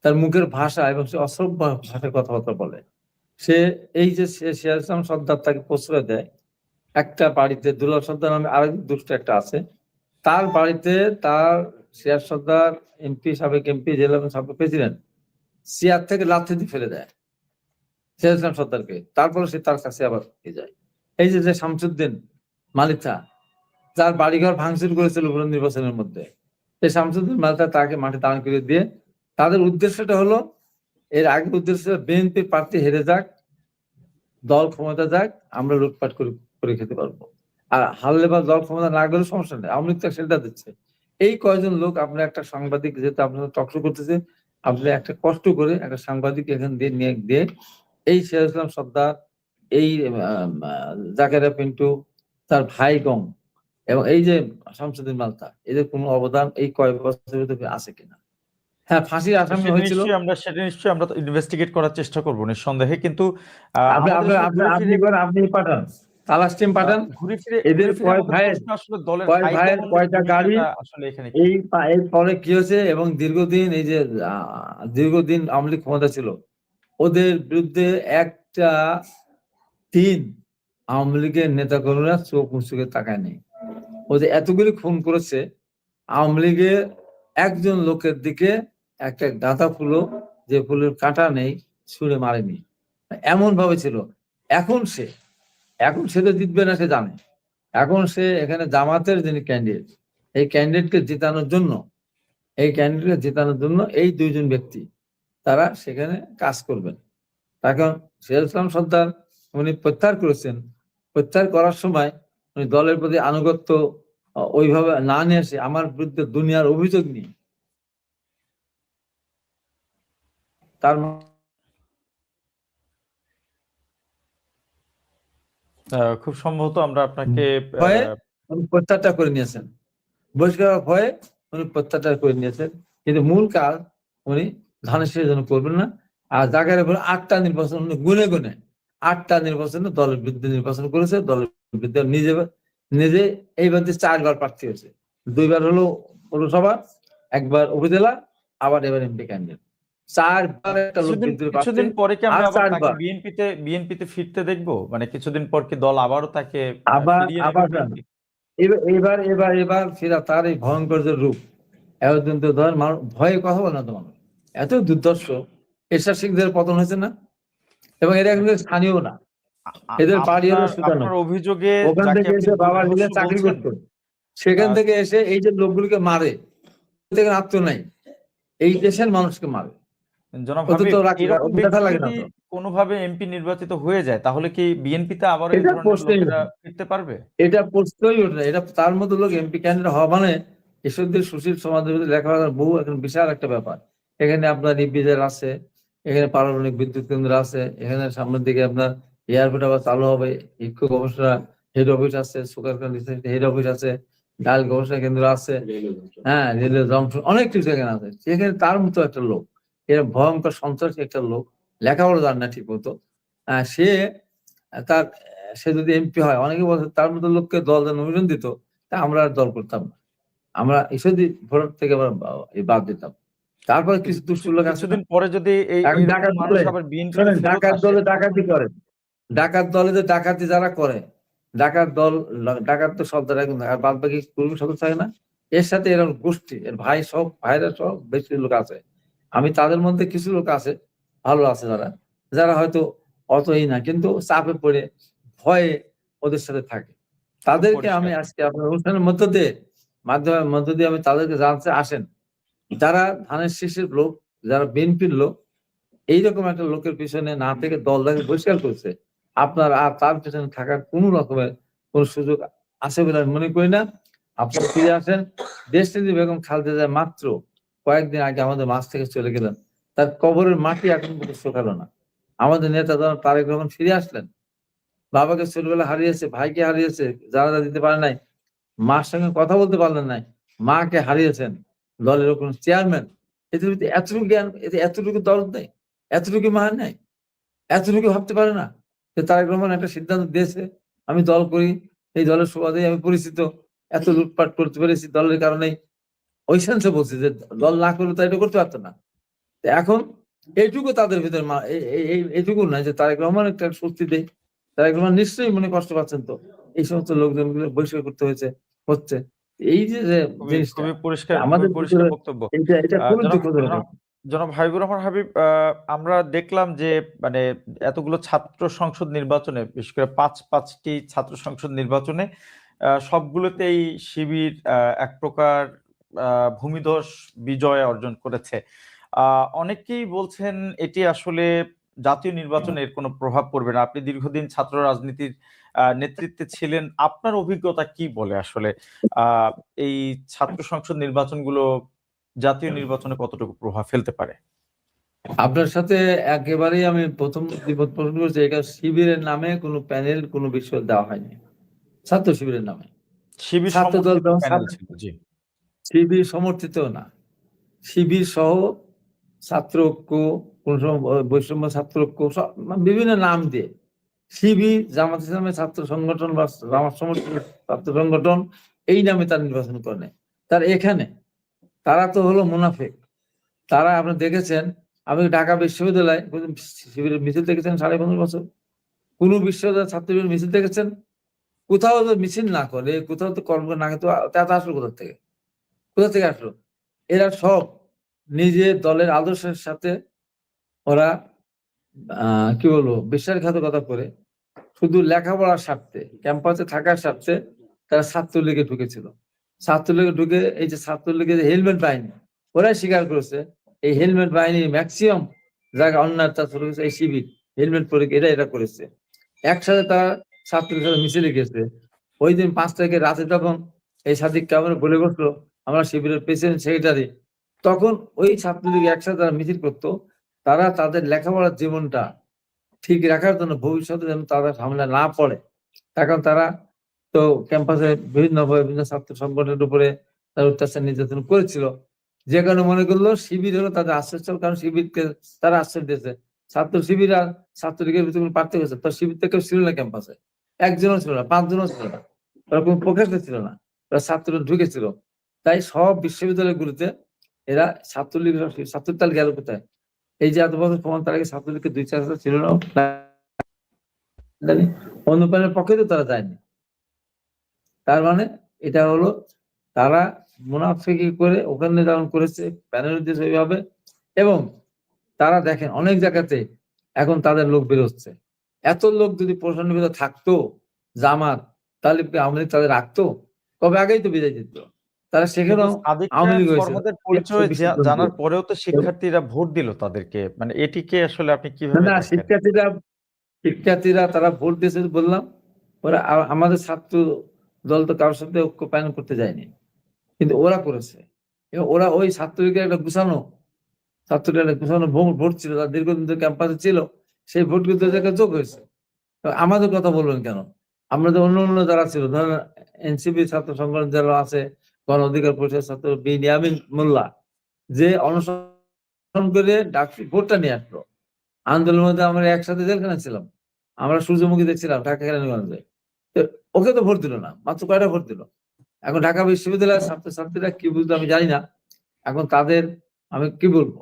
তার মুখের ভাষা এবং সে অসভ্য ভাষায় কথাবার্তা বলে। সে এই যে সিরাজ ইসলাম সর্দার তাকে প্রশ্রয় দেয়, একটা বাড়িতে দুলাল সর্দার নামে আরেক দুষ্ট একটা আছে, তার বাড়িতে তার সিরাজ সর্দার এমপি, সাবেক এমপি, জেলা সাবেক প্রেসিডেন্ট, চেয়ার থেকে লাথি দিয়ে ফেলে দেয় সিরাজ ইসলাম সর্দারকে। তারপরে সে তার কাছে আবার যায়। এই যে শামসুদ্দিন মালিথা, যার বাড়িঘর ভাঙচুর করেছিল নির্বাচনের মধ্যে, সেই শামসুদ্দিন মালিথা তাকে মাঠে দাঁড় করে দিয়ে, তাদের উদ্দেশ্যটা হলো, এর আগে উদ্দেশ্য বিএনপি প্রার্থী হেরে যাক, দল ক্ষমতা যাক, আমরা লুটপাট করে খেতে পারবো। আর হারলে বা দল ক্ষমতা না গেলে সমস্যা নেই, আওয়ামী লীগ তো সেটা দিচ্ছে। এই কয়জন লোক, আপনার একটা সাংবাদিক যেহেতু আপনার টকশো করতেছে, আপনি একটা কষ্ট করে একটা সাংবাদিক এখান দিয়ে নিয়ে দিয়ে এই সিরাজ ইসলাম সর্দার, এই জাকেরা পিন্টু, তার ভাই গং এবং এই যে শামসুদ্দিন মালতা, এদের কোনো অবদান এই কয়েক বছরের ভিতরে আছে কিনা? হ্যাঁ, ফাঁসির আসামি হয়েছিল, সেটা নিশ্চয়ই আমরা ইনভেস্টিগেট করার চেষ্টা করব নিঃসন্দেহে, কিন্তু আপনি আমাদের আসলে ঘুরে ফিরে আপনি পাঠান, তালাশ টিম পাঠান, এদের কয় ভাইয়ের আসলে দলের কয়টা গাড়ি, আসলে এখানে এই পরে কি হয়েছে, এবং দীর্ঘদিন এই যে দীর্ঘদিন আওয়ামী লীগ ক্ষমতা ছিল, ওদের বিরুদ্ধে একটা দিন আওয়ামী লীগের নেতা কর্মীরা চোখ মুচুকে তাকায় নেই। ওদের এতগুলি খুন করেছে, আওয়ামী লীগের একজন লোকের দিকে একটা গাঁদা ফুলও, যে ফুলের কাঁটা নেই, ছুঁড়ে মারেনি, এমন ভাবে ছিল। এখন সে তো জিতবে না, সে জানে। এখন সে এখানে জামাতের যিনি ক্যান্ডিডেট, এই ক্যান্ডিডেটকে জেতানোর জন্য এই 2 জন ব্যক্তি তারা সেখানে কাজ করবেন। এখন সিরাজ ইসলাম সর্দার উনি প্রত্যাহার করেছেন, প্রত্যাহার করার সময় উনি দলের প্রতি আনুগত্য ওইভাবে না নিয়ে এসে আমার বিরুদ্ধে দুনিয়ার অভিযোগ নিয়ে তার খুব সম্ভবত আমরা আপনাকে ভয়ে উনি প্রত্যাহার করে নিয়েছেন, বহিষ্কার হওয়ার ভয়ে উনি প্রত্যাহার করে নিয়েছেন, কিন্তু মূল কাজ উনি ধানের শীষের জন্য করবেন না। আর জায়গার উপর 8টা নির্বাচন উনি গুনে গুনে 8টা নির্বাচনে দলের বিরুদ্ধে নির্বাচন করেছে, দলের বিরুদ্ধে নিজে নিজে এইবার 4বার প্রার্থী হয়েছে, 2বার হলো পৌরসভা, 1বার উপজেলা, আবার এবার এমপি ক্যান্ডিডেট, 4বার একটা লোক কিছুদিন পরে কি আর আমরা আবার তাকে 4বার বিএনপিতে ফিরতে দেখবো? মানে কিছুদিন পর কি দল আবারও তাকে আবার ফিরিয়ে নেবে আবার বিএনপি? এবার এবার এবার ফেরা তার এই ভয়ঙ্কর যে রূপ, এতদিন তো ধর মানুষ ভয়ে কথা বলে না, তো মানুষ এত দুর্দর্শ। এরশাদ সিংদের পতন হয়েছে না, এবং এরা কিন্তু স্থানীয় না, এদের বাড়ি হলো সুদানো, আপনার অভিযোগে ওখান যাকে থেকে আপনি এসে বাবার দুর্ধর্ষ মিলে চাকরি বলছেন, করতো, সেখান আহ, থেকে এসে এই যে লোকগুলিকে মারে, থেকে আত্ম নাই, এই দেশের মানুষকে মারে, জনাব ওদের হাবিব, তো এরকম দেখা ব্যক্তি লাগে না যদি তো। কোনোভাবে এমপি নির্বাচিত হয়ে যায় তাহলে কি বিএনপিতে আবারও এই এটা ধরনের প্রশ্নই লোকেরা ওঠে না, ফিরতে পারবে? এটা প্রশ্নই ওঠে না, এটা তার মতো লোক এমপি ক্যান্ডিডেট হওয়া মানে ঈশ্বরদের সুশীল সমাজের ভিতরে লেখাপড়ার বহু এখন বিশাল একটা ব্যাপার। এখানে আপনার ইপিজেড আছে, এখানে পারমাণবিক বিদ্যুৎ কেন্দ্র আছে, এখানে সামনের দিকে আপনার এয়ারপোর্ট আবার চালু হবে, ইফকো গবেষণা হেড অফিস আছে, সুগারকান হেড অফিস আছে, ডাল গবেষণা কেন্দ্র আছে, হ্যাঁ রেলের জংশন, অনেক কিছু এখানে আছে। সেখানে তার মতো একটা লোক, এরা ভয়ঙ্কর সন্ত্রাসী একটা লোক, লেখাপড়া জানে না ঠিক মতো, সে তার সে যদি এমপি হয়, অনেকে বলছে তার মতো লোককে দল যেন অনুমোদন দিত, তা আমরা আর দল করতাম না, আমরা ঈশ্বরদী ভোট থেকে আবার বাদ দিতাম। তারপরে কিছু দুষ্ট লোক আছে না, কিছুদিন পরে যদি এখন এইরকম ডাকাত মানুষ দলে, আবার বিএনপিতে শোনেন ফেরত ডাকাত আসে দলে তখন? ডাকাতি করে, ডাকাত দলে যে ডাকাতি যারা করে, ডাকাত দল, ডাকাত তো সব দ্বারা, আর বাদ বাকি কর্মী সদস্য থাকে না, এর সাথে এরকম গোষ্ঠী, এর ভাই সব ভাইরা সব বেশি লোক আছে। আমি তাদের মধ্যে কিছু লোক আছে ভালো আছে, যারা যারা হয়তো অতই না, কিন্তু চাপে পড়ে ভয়ে ওদের সাথে থাকে, খুব তাদেরকে আমি পরিষ্কার। আজকে আপনার অনুষ্ঠানের মধ্য দিয়ে আমি তাদেরকে জানতে আসেন, যারা ধানের শীষের লোক, যারা বিএনপির লোক, এইরকম একটা লোকের পিছনে না থেকে দলটাকে বহিষ্কার করছে, আপনার আর তার পিছনে থাকার কোন রকমের কোন সুযোগ আছে বলে আমি মনে করি না। আপনারা ফিরে আসেন, দেশনেত্রী বেগম খালেদা জিয়া মাত্র কয়েকদিন আগে আমাদের মাঝ থেকে চলে গেলেন, তার কবরের মাটি এখন পর্যন্ত শোকালো না। আমাদের নেতা যখন তারেক রহমান ফিরে আসলেন, বাবাকে ছোটবেলা হারিয়েছে, ভাইকে হারিয়েছে, যারা দিতে পারে নাই, মার সঙ্গে কথা বলতে পারলেন নাই, মাকে হারিয়েছেন, দলের কোন চেয়ারম্যান, এদের ভিতরে এতটুকু জ্ঞান, এতটুকু দরদ নেই, এতটুকু মান নেই, এতটুকু ভাবতে পারে না যে তারেক রহমান একটা সিদ্ধান্ত দিয়েছে, আমি দল করি, এই দলের সুবাদে আমি পরিচিত, এত লুটপাট করতে পেরেছি দলের কারণেই, ওই সেন্সে বলছি যে দল না করলে তো এটা করতে পারতো না। তো এখন এইটুকু তাদের ভিতরে এইটুকু নয় যে তারেক রহমান একটা স্বস্তি দেয়, তারেক রহমান নিশ্চয়ই মনে কষ্ট পাচ্ছেন, তো এই সমস্ত লোকজনগুলো বহিষ্কার করতে হচ্ছে এই যে জিনিসটা খুবই আমাদের পরিষ্কার ভিতরে, বক্তব্য। এটা খুবই জনাব দুঃখজনক। জনাব জনাব হাবিবুর রহমান হাবিব, আমরা দেখলাম যে মানে এতগুলো ছাত্র সংসদ নির্বাচনে, বিশেষ করে পাঁচটি ছাত্র সংসদ নির্বাচনে সবগুলোতেই শিবির এক প্রকার ভূমিধস বিজয় অর্জন করেছে। অনেকেই বলছেন এটি আসলে জাতীয় নির্বাচনে এর কোনো প্রভাব পড়বে না। আপনি দীর্ঘদিন ছাত্র রাজনীতির নেতৃত্বে ছিলেন, আপনার অভিজ্ঞতা কি বলে আসলে আহ এই ছাত্র সংসদ নির্বাচনগুলো জাতীয় নির্বাচনে কতটুকু প্রভাব ফেলতে পারে? আপনার সাথে একেবারেই আমি প্রথম দ্বিমত পোষণ করছি, এটা শিবিরের নামে কোনো প্যানেল কোনো বিষয় দেওয়া হয়নি, ছাত্র শিবিরের নামে। শিবির ছাত্র দল সমর্থিত যেমন প্যানেল ছিল, জি। শিবির সমর্থিত না, শিবির সহ ছাত্র ঐক্য, কোন সময় বৈষম্য ছাত্র ঐক্য, বিভিন্ন নাম দিয়ে শিবির, জামাত ইসলামের ছাত্র সংগঠন বা জামাত সমর্থিত ছাত্র সংগঠন, এই নামে তার নির্বাচন করে। তার এখানে তারা তো হলো মুনাফেক, তারা আপনি দেখেছেন, আমি ঢাকা বিশ্ববিদ্যালয় শিবিরের মিছিল দেখেছেন 15.5 বছর, কোন বিশ্ববিদ্যালয় ছাত্রীদের মিছিল দেখেছেন? কোথাও তো মিছিল না করে, কোথাও তো কর্ম না করে, তো তা আসলো কোথা থেকে আসলো? এরা সব নিজের দলের আদর্শের সাথে ওরা কি বলবো বিশ্বাসঘাতকতা করে, শুধু লেখাপড়ার স্বার্থে, ক্যাম্পাসে থাকার স্বার্থে তারা ছাত্রলীগে ঢুকেছিল। ছাত্রলীগে ঢুকে এই যে ছাত্রলীগের যে হেলমেট বাহিনী, ওরাই স্বীকার করেছে এই হেলমেট বাহিনীর ম্যাক্সিমাম জায়গা অন্যায় শুরু করেছে এই শিবির, হেলমেট পরে এটা করেছে। একসাথে তারা ছাত্রদের সাথে মিছিলে গেছে। ওই দিন 5 তারিখে রাতে যখন এই সাদিক কামাল বলে বসলো আমরা শিবিরের প্রেসিডেন্ট সেক্রেটারি, তখন ওই ছাত্রলীগ একসাথে তারা মিছিল করতো, তারা তাদের লেখাপড়ার জীবনটা ঠিক রাখার জন্য, ভবিষ্যতে যেন তারা ঝামেলা না পড়ে, এখন তারা তো ক্যাম্পাসে বিভিন্ন ছাত্র সংগঠনের উপরে তারা অত্যাচার নির্যাতন করেছিল, যে কারণে মনে করলো শিবির হলো তাদের আশ্রয়স্থল, কারণ শিবিরকে তারা আশ্রয় দিয়েছে। ছাত্র শিবির আর ছাত্রলীগের ভিতরে কোনো পার্থক্য হয়েছে, তো শিবির তো কেউ ছিল না ক্যাম্পাসে, একজনও ছিল না, 5 জনও ছিল না, তারা কোনো প্রকাশে ছিল না, তারা ছাত্র ঢুকেছিল। তাই সব বিশ্ববিদ্যালয়গুলোতে এরা ছাত্রলীগ ছাত্রদল গেল কোথায়? এই যে এত বছর প্রমাণ, তার আগে ছাত্রলীগকে 2-4 হাজার ছিল না, অন্য প্যানেলের পক্ষে তো তারা যায়নি। তার মানে এটা হলো তারা মুনাফিকি করে ওখানে যেমন করেছে প্যানেল দিয়েছে ওইভাবে, এবং তারা দেখেন অনেক জায়গাতে এখন তাদের লোক বেরোচ্ছে। এত লোক যদি প্রশাসনের ভিতরে থাকতো জামাত, তাহলে আওয়ামী লীগ তাদের রাখতো, কবে আগেই তো বিদায় দিত। তারা সেখানেও আওয়ামী লীগ হয়েছে, পরিচয় জানার পরেও তো শিক্ষার্থীরা ভোট দিল তাদেরকে, মানে এটিকে আসলে আপনি কিভাবে না, দেখেন? শিক্ষার্থীরা তারা ভোট দিয়েছে বললাম, ওরা আমাদের ছাত্র দল তো কারোর সাথে ঐক্যপায়ন করতে যায়নি, কিন্তু ওরা করেছে। এবং ওরা ওই ছাত্রলীগের একটা ছাত্রলীগের একটা গুছানো ভোট ছিল, তার দীর্ঘদিন ধরে ক্যাম্পাসে ছিল, সেই ভোট কিন্তু জায়গায় যোগ হয়েছে। আমাদের কথা বলবেন কেন? আমরা যে অন্য যারা ছিল, ধরেন এনসিপি ছাত্র সংগঠন যারা আছে, গণ অধিকার পরিষদ ছাত্র বিনিয়ামিন মোল্লা, যে অনশন করে ভোটটা নিয়ে আসলো, আন্দোলনের মধ্যে আমরা একসাথে জেলখানে ছিলাম, আমরা সূর্যমুখীতে ছিলাম ঢাকা কেরানীগঞ্জে, ওকে তো ভোট দিল না, মাত্র কয়টা ভোট দিল। এখন ঢাকা বিশ্ববিদ্যালয়ের ছাত্রছাত্রীরা কি বুঝতো আমি জানি না, এখন তাদের আমি কি বলবো,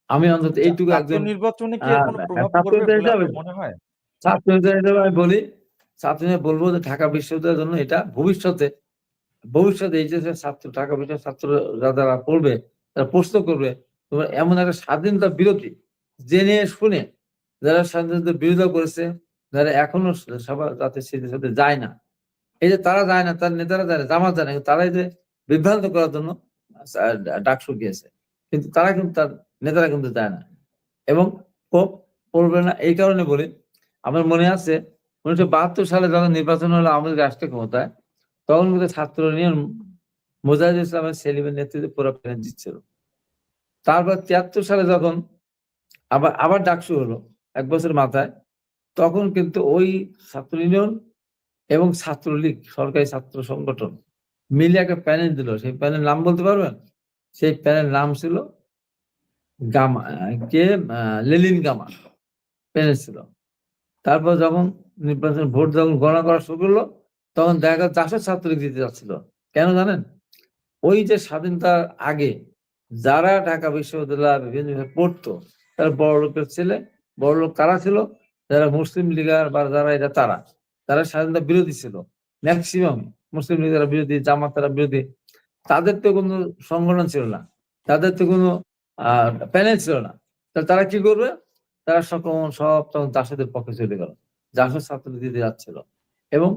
আমি অন্তত এইটুকু একজন নির্বাচনে কি এর কোনো প্রভাব পড়বে বলে আপনার মনে হয়? ছাত্র হিসেবে আমি বলি, ছাত্র হিসেবে বলবো যে ঢাকা বিশ্ববিদ্যালয়ের জন্য এটা ভবিষ্যতে এই যে ছাত্র ঢাকা বিশ্ববিদ্যালয়ের ছাত্র যারা পড়বে, তারা প্রশ্ন করবে, তোমার এমন একটা স্বাধীনতা বিরোধী জেনে শুনে যারা স্বাধীনতা বিরোধিতা করেছে, যারা এখনো সবার রাতে স্মৃতির সাথে যায় না, এই যে তারা যায় না, তার নেতারা যায় না, জামাত যায় না, তারাই যে বিভ্রান্ত করার জন্য ডাকসু গিয়েছে, কিন্তু তারা কিন্তু তার নেতারা কিন্তু যায় না এবং পড়বে না। এই কারণে বলি, আমার মনে আছে 1972 সালে যখন নির্বাচন হলো আমাদের রাষ্ট্রীয় ক্ষমতায়, তখন কিন্তু ছাত্র ইউনিয়ন মোজাহিদুল ইসলামের সেলিমের নেতৃত্বে পুরো প্ল্যান জিতছিল। তারপর 73 সালে যখন আবার ডাকসু হলো 1 বছর মাথায়, তখন কিন্তু ওই ছাত্র ইউনিয়ন এবং ছাত্রলীগ সরকারি ছাত্র সংগঠন মিলে একটা প্যানেল দিল। সেই প্যানেল নাম বলতে পারবেন? সেই প্যানেল নাম ছিল গামা, লেলিন গামা প্যানেল ছিল। তারপর যখন নির্বাচন ভোট যখন গণনা করা শুরু করলো, তখন দেখা গেল 400 ছাত্রলীগ জিতে যাচ্ছিল। কেন জানেন? ওই যে স্বাধীনতার আগে যারা ঢাকা বিশ্ববিদ্যালয় বিভিন্ন পড়তো, তারা বড় লোকের ছেলে, বড় লোক কারা ছিল? যারা মুসলিম লীগার বা যারা এটা তারা স্বাধীনতা বিরোধী ছিল, ম্যাক্সিমাম মুসলিম লীগ যারা বিরোধী, জামাত তারা বিরোধী, তাদের তো কোনো সংগঠন ছিল না, তাদের তো কোনো প্যানেল ছিল না। তারা কি করবে? তারা সব তখন জাসদের পক্ষে চলে গেল, জাসদ ছাত্র দিতে যাচ্ছিল। এবং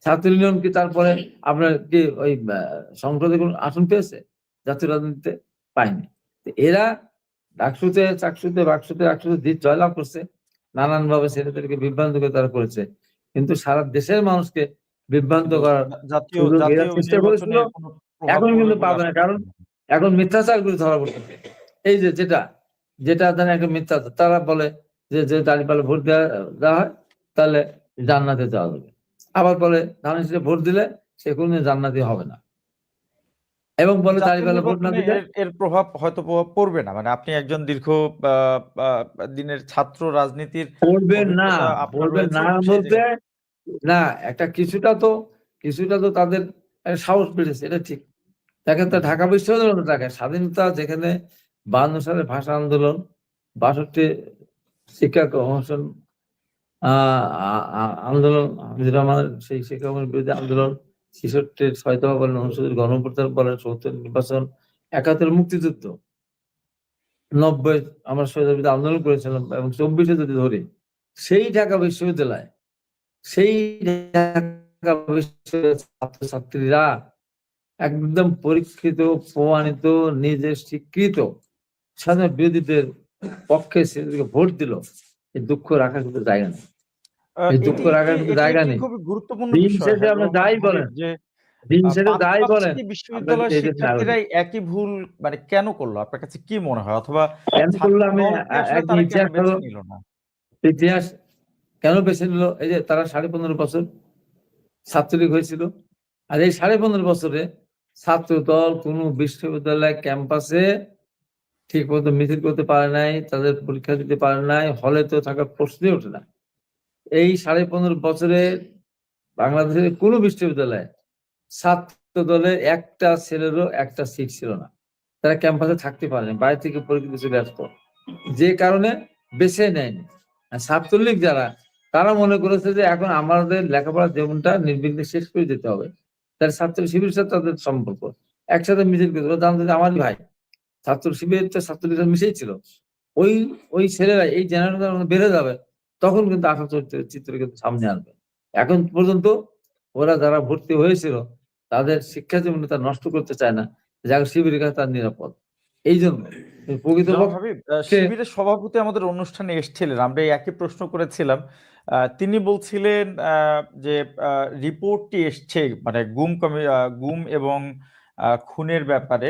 ছাত্র ইউনিয়ন কি তারপরে আপনার কি ওই সংসদে কোন আসন পেয়েছে? জাতীয় রাজনীতিতে পায়নি। এরা ডাকসুতে বাকসুতে জয়লাভ করছে, নানান ভাবে ছেলেদেরকে বিভ্রান্ত করে তারা করেছে, কিন্তু সারা দেশের মানুষকে বিভ্রান্ত করার চেষ্টা করেছিল। এখন কিন্তু পাবে না, কারণ এখন মিথ্যাচার করে ধরা পড়তেছে। এই যে যেটা একটা মিথ্যাচার, তারা বলে যে দাঁড়িপাল্লা ভোট দেওয়া হয় তাহলে জান্নাতে যাওয়া যাবে, আবার বলে ধান হিসেবে ভোট দিলে সে কোনো জান্নাতি হবে না, এবং বলে দাঁড়িপাল্লা ভোট না দিলে এর প্রভাব পড়বে না। মানে আপনি একজন দীর্ঘ দিনের ছাত্র রাজনীতির পড়বে না বলতে না, একটা কিছুটা তো তাদের সাহস বেড়েছে, এটা ঠিক। দেখেন তো ঢাকা বিশ্ববিদ্যালয় দেখেন স্বাধীনতা, যেখানে 52 সালে ভাষা আন্দোলন, 62 শিক্ষা কমিশন আন্দোলন, হামিদুর রহমানের সেই শিক্ষা কমিশনের বিরুদ্ধে আন্দোলন, 66 6 দফা বলেন, 69 গণপ্রচার বলেন, 70 নির্বাচন, 71 মুক্তিযুদ্ধ, 90 আমরা শহীদের বিরুদ্ধে আন্দোলন করেছিলাম, এবং 24 যদি ধরি সেই ঢাকা বিশ্ববিদ্যালয়, ছাত্রছাত্রীরা একদম পরীক্ষিত, প্রমাণিত, নিজে স্বীকৃত স্বাধীন বিরোধীদের পক্ষে সেদিকে ভোট দিল। এই দুঃখ রাখার কিন্তু জায়গা নেই, এই দুঃখ রাখার কিন্তু জায়গা নেই। খুবই গুরুত্বপূর্ণ দিন বিষয়। শেষে আমরা যাই বলেন, বিশ্ববিদ্যালয়ের শিক্ষার্থীরাই একই ভুল মানে কেন করলো আপনার কাছে কি মনে হয়? অথবা ইতিহাস কেন বেছে নিল? এই যে তারা 15.5 বছর ছাত্রলীগ হয়েছিল। আর এই 15.5 বছরে ছাত্র দল কোনো বিশ্ববিদ্যালয় ক্যাম্পাসে ঠিক মতো মিছিল করতে পারে নাই, তাদের পরীক্ষা দিতে পারে নাই, হলে তো থাকার প্রশ্নই ওঠে না। এই 15.5 বছরে বাংলাদেশের কোনো বিশ্ববিদ্যালয়ে ছাত্র দলের একটা ছেলেরও একটা সিট ছিল না, তারা ক্যাম্পাসে থাকতে পারেনি, বাইরে থেকে পরীক্ষা দিতে চলে আসতো, যে কারণে বেছে নেয়নি। আর ছাত্রলীগ যারা, তারা মনে করেছে যে এখন আমাদের লেখাপড়া জীবনটা নির্বিঘ্নে শেষ করে দিতে হবে, তার ছাত্র শিবিরের সাথে তাদের সম্পর্ক একসাথে মিছিল করে জানতো যে আমার ভাই ছাত্র শিবিরের তো ছাত্রলীগের মিশেই ছিল, ওই ওই ছেলেরা এই জেনারেশন বেড়ে যাবে, তখন কিন্তু আসল চিত্র কিন্তু সামনে আসবে। এখন পর্যন্ত ওরা যারা ভর্তি হয়েছিল তাদের শিক্ষা জীবনে তারা নষ্ট করতে চায় না, যারা শিবিরের কাছে তার নিরাপদ। এই জন্য জনাব প্রকৃতপক্ষে হাবিব, শিবিরের সভাপতি আমাদের অনুষ্ঠানে এসেছিলেন, আমরা এই একই প্রশ্ন করেছিলাম। তিনি বলছিলেন যে রিপোর্টটি এসছে মানে গুম এবং খুনের ব্যাপারে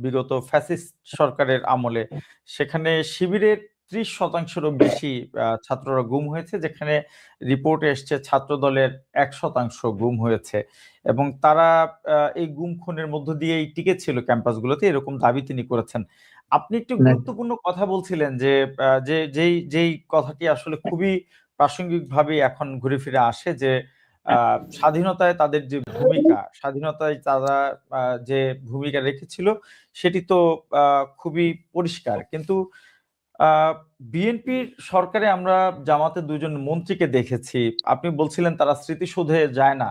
বিগত ফ্যাসিস্ট সরকারের আমলে সেখানে শিবিরের 30%-রও বেশি ছাত্ররা গুম হয়েছে, যেখানে রিপোর্ট এসছে ছাত্র দলের 1% গুম হয়েছে এবং তারা এই গুম খুনের মধ্য দিয়েই টিকে ছিল ক্যাম্পাসগুলোতে, এরকম দাবি তিনি করেছেন। আপনি একটু গুরুত্বপূর্ণ কথা বলছিলেন যে যেই কথাটি আসলে খুবই প্রাসঙ্গিকভাবে এখন ঘুরে ফিরে আসে যে স্বাধীনতায় তাদের যে ভূমিকা, স্বাধীনতায় তারা যে ভূমিকা রেখেছিল সেটি তো খুবই পরিষ্কার, কিন্তু বিএনপির সরকারে আমরা জামাতের 2জন মন্ত্রীকে দেখেছি। আপনি বলছিলেন তারা স্মৃতিসৌধে যায় না।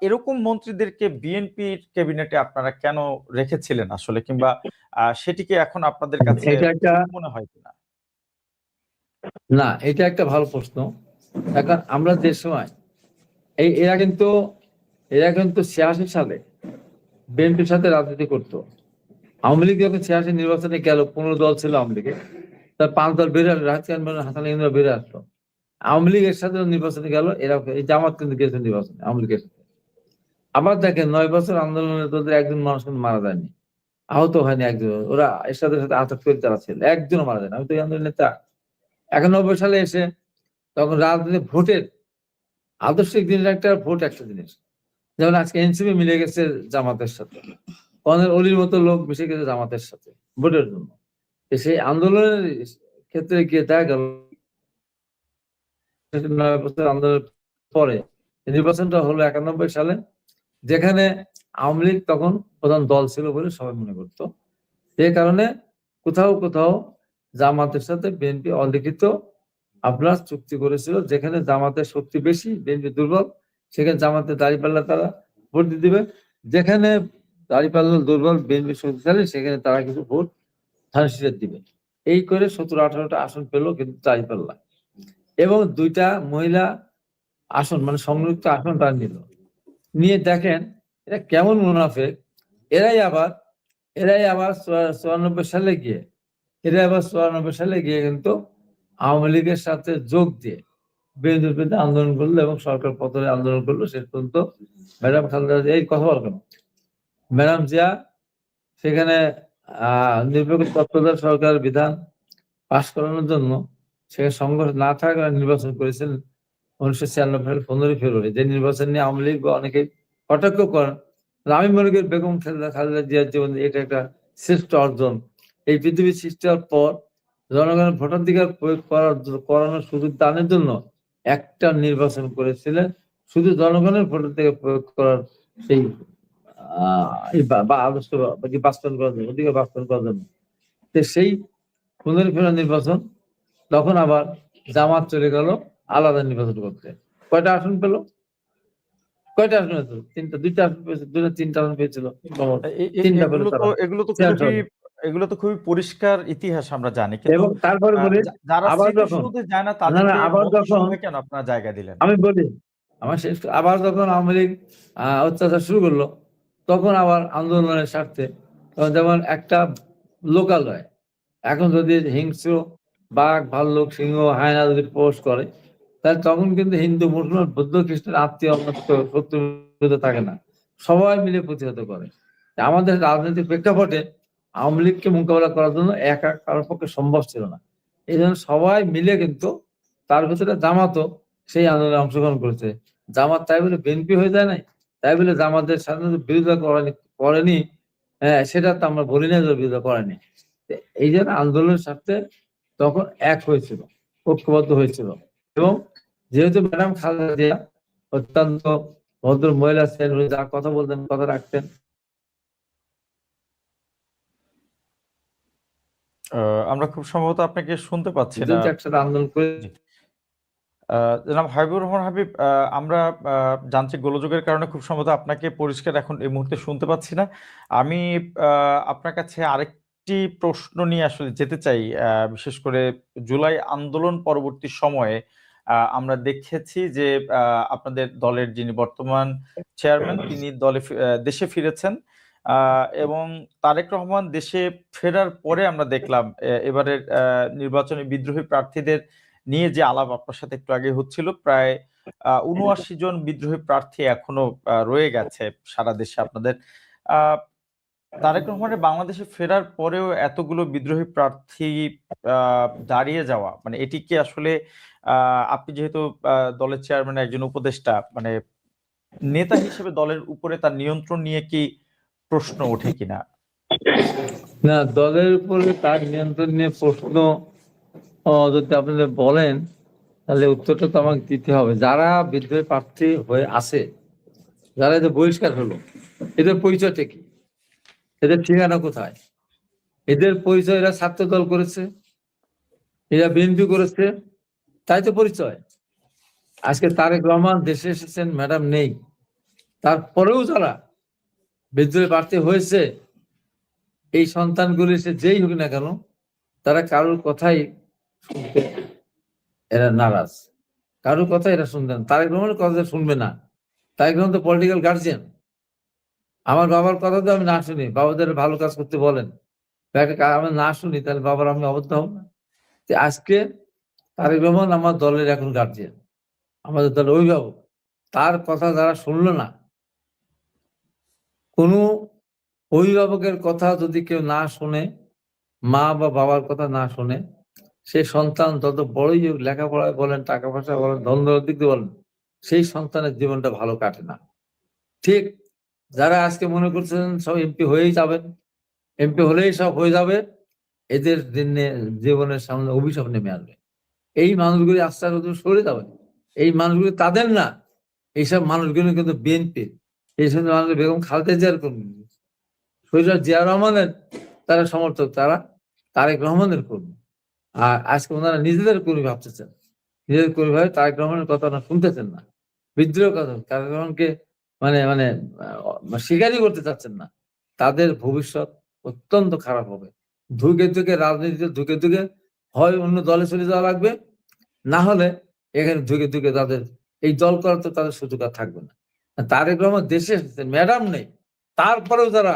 এরকম মন্ত্রীদেরকে বিএনপির ক্যাবিনেটে আপনারা কেন রেখেছিলেন আসলে, কিংবা সেটিকে এখন আপনাদের কাছে এটা একটা মনে হয় কিনা? না, এটা একটা ভালো প্রশ্ন। এখন আমরা যে সময় এরা কিন্তু 86 সালে বিএনপির সাথে রাজনীতি করতো। আওয়ামী লীগ যখন 86 নির্বাচনে গেল, 15 দল ছিল আওয়ামী লীগে, তার 5 দল বেড়ে আসলো, হাসান ইন্দ্রা বেড়ে আসলো। আওয়ামী লীগের সাথে নির্বাচনে গেল, এরা এই জামাত কিন্তু গেছে নির্বাচনে আওয়ামী লীগের সাথে। আবার দেখেন 9 বছর আন্দোলনে তোদের একজন মানুষ কিন্তু মারা যায়নি, আহত হয়নি একজন, ওরা এর সাথে সাথে আটক করে যারা ছিল একজনও মারা যায়নি। আমি তো এই আন্দোলনের নেতা। 91 সালে এসে তখন রাজনীতি ভোটের আদর্শিক জিনিস একটা, ভোট একটা জিনিস। যেমন আজকে এনসিপি মিলে গেছে জামাতের সাথে, কর্নেল অলির মতো লোক মিশে গেছে জামাতের সাথে ভোটের জন্য। সেই আন্দোলনের ক্ষেত্রে গিয়ে দেখা গেল 9 বছর আন্দোলনের পরে নির্বাচনটা হলো 91 সালে, যেখানে আওয়ামী লীগ তখন প্রধান দল ছিল বলে সবাই মনে করতো। যে কারণে কোথাও কোথাও জামাতের সাথে বিএনপি অলিখিত আপনার চুক্তি করেছিল, যেখানে জামাতের শক্তি বেশি বিএনপি দুর্বল, সেখানে জামাতের দাঁড়িপাল্লা তারা ভোট দিয়ে দিবে, যেখানে দাঁড়িপাল্লা দুর্বল বিএনপি শক্তিশালী সেখানে তারা কিছু ভোট ধানের দিবে। এই করে 17-18টা আসন পেল কিন্তু দাঁড়িপাল্লা, এবং 2টা মহিলা আসন মানে সংযুক্ত আসন তারা নিল। নিয়ে দেখেন এটা কেমন মুনাফেক, এরাই আবার 94 সালে গিয়ে কিন্তু আওয়ামী লীগের সাথে যোগ দিয়ে বিএনপির বিরুদ্ধে আন্দোলন করলো এবং সরকার পতনের আন্দোলন করলো। শেষ পর্যন্ত ম্যাডাম খালেদা জিয়া, এই কথা বল কেন, ম্যাডাম জিয়া সেখানে নিরপেক্ষ তত্ত্বাবধায়ক সরকারের বিধান পাশ করানোর জন্য সেখানে সংঘর্ষ না থাকার নির্বাচন করেছিলেন 1996 সালের 15 ফেব্রুয়ারি, যে নির্বাচন নিয়ে আওয়ামী লীগ বা অনেকে কটাক্ষ করেন। আমি মনে করি বেগম খালেদা জিয়ার জীবনে এটা একটা শ্রেষ্ঠ অর্জন। এই পৃথিবী সৃষ্টি হওয়ার পর জনগণের ভোটাধিকার প্রয়োগ করানোর সুযোগ দানের জন্য একটা নির্বাচন করেছিলেন, শুধু জনগণের ভোটাধিকার প্রয়োগ করার সেই আদর্শ বাস্তবায়ন করার জন্য, অধিকার বাস্তবায়ন করার জন্য। সেই 15 ফেব্রুয়ারি নির্বাচন, তখন আবার জামাত চলে গেল আলাদা নির্বাচন করতে। কয়টা আসন পেল? কয়টা আসন পেয়েছিল? 3টা, 2টা আসন পেয়েছিল, 2টা 3টা আসন পেয়েছিল, 3টা পেল তারা। এগুলো তো খুবই পরিষ্কার ইতিহাস আমরা জানি, কিন্তু এবং তারপরে বলি যারা আবার যখন স্মৃতিসৌধে যায় না তাদেরকে আবার যখন মন্ত্রিসভায় কেন আপনারা জায়গা দিলেন? আমি বলি আমার শেষ, আবার যখন আওয়ামী লীগ অত্যাচার শুরু করলো, তখন আবার আন্দোলনের স্বার্থে, যেমন একটা লোকালয় এখন যদি হিংস্র বাঘ ভাল্লুক সিংহ হায়না যদি প্রবেশ করে, তাহলে তখন কিন্তু হিন্দু মুসলমান বৌদ্ধ খ্রিস্টান আত্মীয় শত্রু থাকে না, সবাই মিলে প্রতিহত করে। আমাদের রাজনৈতিক প্রেক্ষাপটে আওয়ামী লীগকে মোকাবেলা করার জন্য একা কারোর পক্ষে সম্ভব ছিল না। এই জন্য সবাই মিলে কিন্তু তার ভিতরে জামাতও সেই আন্দোলনে অংশগ্রহণ করেছে। জামাত তাই বলে বিএনপি হয়ে যায় নাই, তাই বলে জামাতের সাথে বিরোধিতা করেনি, হ্যাঁ সেটা তো আমরা বলি না যে বিরোধিতা করেনি। এই জন্য আন্দোলনের স্বার্থে তখন এক হয়েছিল, ঐক্যবদ্ধ হয়েছিল। এবং যেহেতু ম্যাডাম খালেদা জিয়া অত্যন্ত ভদ্র মহিলা ছিলেন, উনি যা কথা বলতেন কথা রাখতেন। আমরা খুব সম্ভবত আপনাকে শুনতে পাচ্ছি না। একসাথে আন্দোলন করে। জনাব হাবিবুর রহমান হাবিব, আমরা যান্ত্রিক গোলযোগের কারণে খুব সম্ভবত আপনাকে পরিষ্কার এখন এই মুহূর্তে শুনতে পাচ্ছি না। আমি আপনার কাছে আরেকটি প্রশ্ন নিয়ে আসলে যেতে চাই। বিশেষ করে জুলাই আন্দোলন পরবর্তী সময়ে আমরা দেখেছি যে আপনাদের দলের যিনি বর্তমান চেয়ারম্যান তিনি দেশে ফিরেছেন, এবং তারেক রহমান দেশে ফেরার পরে আমরা দেখলাম এবারের নির্বাচনে বিদ্রোহী প্রার্থীদের নিয়ে যে আলাপ আপনার সাথে একটু আগে হচ্ছিল, প্রায় ৭৯ জন বিদ্রোহী প্রার্থী এখনো রয়ে গেছে সারা দেশে আপনাদের। তারেক রহমানের বাংলাদেশে ফেরার পরেও এতগুলো বিদ্রোহী প্রার্থী দাঁড়িয়ে যাওয়া, মানে এটি কি আসলে আপনি যেহেতু দলের চেয়ারম্যান একজন উপদেষ্টা, মানে নেতা হিসেবে দলের উপরে তার নিয়ন্ত্রণ নিয়ে কি প্রশ্ন ওঠে কিনা? না, দলের উপরে তার নিয়ন্ত্রণ নিয়ে প্রশ্ন যদি আপনাদের বলেন তাহলে উত্তরটা তো আমাকে দিতে হবে। যারা বিদ্রোহী প্রার্থী হয়ে আছে, যারা এদের বহিষ্কার হলো, এদের পরিচয়টা কি, এদের ঠিকানা কোথায়? এদের পরিচয় এরা ছাত্র দল করেছে, এরা বিএনপি করেছে, তাই তো পরিচয়। আজকে তারেক রহমান দেশে এসেছেন, ম্যাডাম নেই, তারপরেও যারা বিদ্রোহী প্রার্থী হয়েছে, এই সন্তানগুলি সে যেই হোক না কেন, তারা কারোর কথাই শুনতে এরা নারাজ, কারোর কথা এরা শুনবে না, তারেক রহমানের কথা শুনবে না। তারেক রহমান তো পলিটিক্যাল গার্জিয়ান। আমার বাবার কথা তো আমি না শুনি, বাবাদের ভালো কাজ করতে বলেন, আমি না শুনি, তাহলে বাবার আমি অবদ্ধ হব না? আজকে তারেক রহমান আমার দলের এখন গার্জিয়ান, আমাদের দলের অভিভাবক। তার কথা যারা শুনলো না, কোনো অভিভাবকের কথা যদি কেউ না শুনে, মা বা বাবার কথা না শুনে, সেই সন্তান যত বড়ই হোক, লেখাপড়ায় বলেন, টাকা পয়সা বলেন, ধন দিক দিয়ে বলেন, সেই সন্তানের জীবনটা ভালো কাটে না। ঠিক যারা আজকে মনে করছেন সব এমপি হয়েই যাবেন, এমপি হলেই সব হয়ে যাবে, এদের দিনে জীবনের সামনে অভিশাপ নেমে আসবে। এই মানুষগুলি আস্তে আস্তে সরে যাবে। এই মানুষগুলি তাদের না, এইসব মানুষগুলো কিন্তু বিএনপির, এই সব মানুষ বেগম খালেদা জিয়ার কর্মী, শহীদ জিয়া রহমানের তারা সমর্থক, তারা তারেক রহমানের কর্মী। আর আজকে ওনারা নিজেদের কর্মী ভাবতেছেন, নিজেদের কর্মী ভাবে তারেক রহমানের কথা ওনারা শুনতেছেন না, বিদ্রোহ কথা তারেক রহমানকে মানে মানে স্বীকারই করতে চাচ্ছেন না। তাদের ভবিষ্যৎ অত্যন্ত খারাপ হবে। ধুকে ধুকে রাজনীতিতে ধুকে ধুকে হয় অন্য দলে চলে যাওয়া লাগবে, না হলে এখানে ধুকে ধুকে তাদের এই দল করার তো তাদের সুযোগ আর থাকবে না। তারেক রহমান দেশে এসেছেন, ম্যাডাম নেই, তারপরেও যারা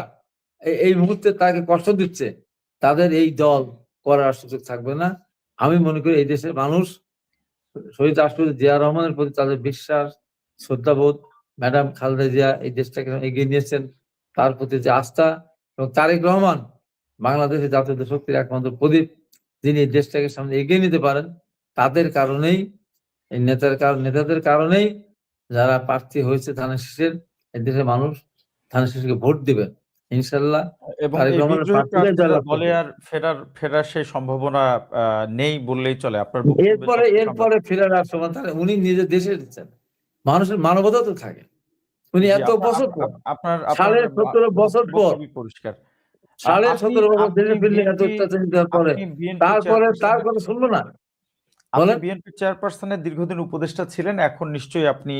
এই মুহূর্তে তাকে কষ্ট দিচ্ছে, তাদের এই দল করার সুযোগ থাকবে না। আমি মনে করি এই দেশের মানুষ শহীদ রাষ্ট্রপতি জিয়া রহমানের প্রতি তাদের বিশ্বাস, শ্রদ্ধাবোধ, ম্যাডাম খালেদা জিয়া এই দেশটাকে এগিয়ে নিয়েছেন, তার প্রতি যে আস্থা, এবং তারেক রহমান বাংলাদেশের জাতীয় শক্তির একমাত্র প্রদীপ, যিনি এই দেশটাকে সামনে এগিয়ে নিতে পারেন, তাদের কারণেই, এই নেতাদের কারণেই যারা প্রার্থী হয়েছে ধানের শীষের, এই দেশের মানুষ ধানের শীষকে ভোট দিবেন ইনশাল্লাহ। এবং তারেক এই রহমানের বিদ্রোহী প্রার্থীরাই প্রার্থীরা জয়লাভ দলে করবে। আর ফেরার সেই সম্ভাবনা নেই বললেই চলে আপনার বক্তব্যে এরপরে ফেরার আর সময় উনি নিজের দেশে দিচ্ছেন, মানুষের মানবতা তো থাকে। উনি জি, এত বছর পর, আপনার সাড়ে 17 বছর পর, খুবই পরিষ্কার। সাড়ে আপনি 17 বছর আপনি দেশে ফিরলে এত বিএনপি অত্যাচার দেওয়ার পরে, আপনি বিএনপি তারপরে তার কথা শুনবো না? আপনি বলেন। বিএনপি চেয়ারপারসনের দীর্ঘদিন উপদেষ্টা ছিলেন, এখন নিশ্চয়ই আপনি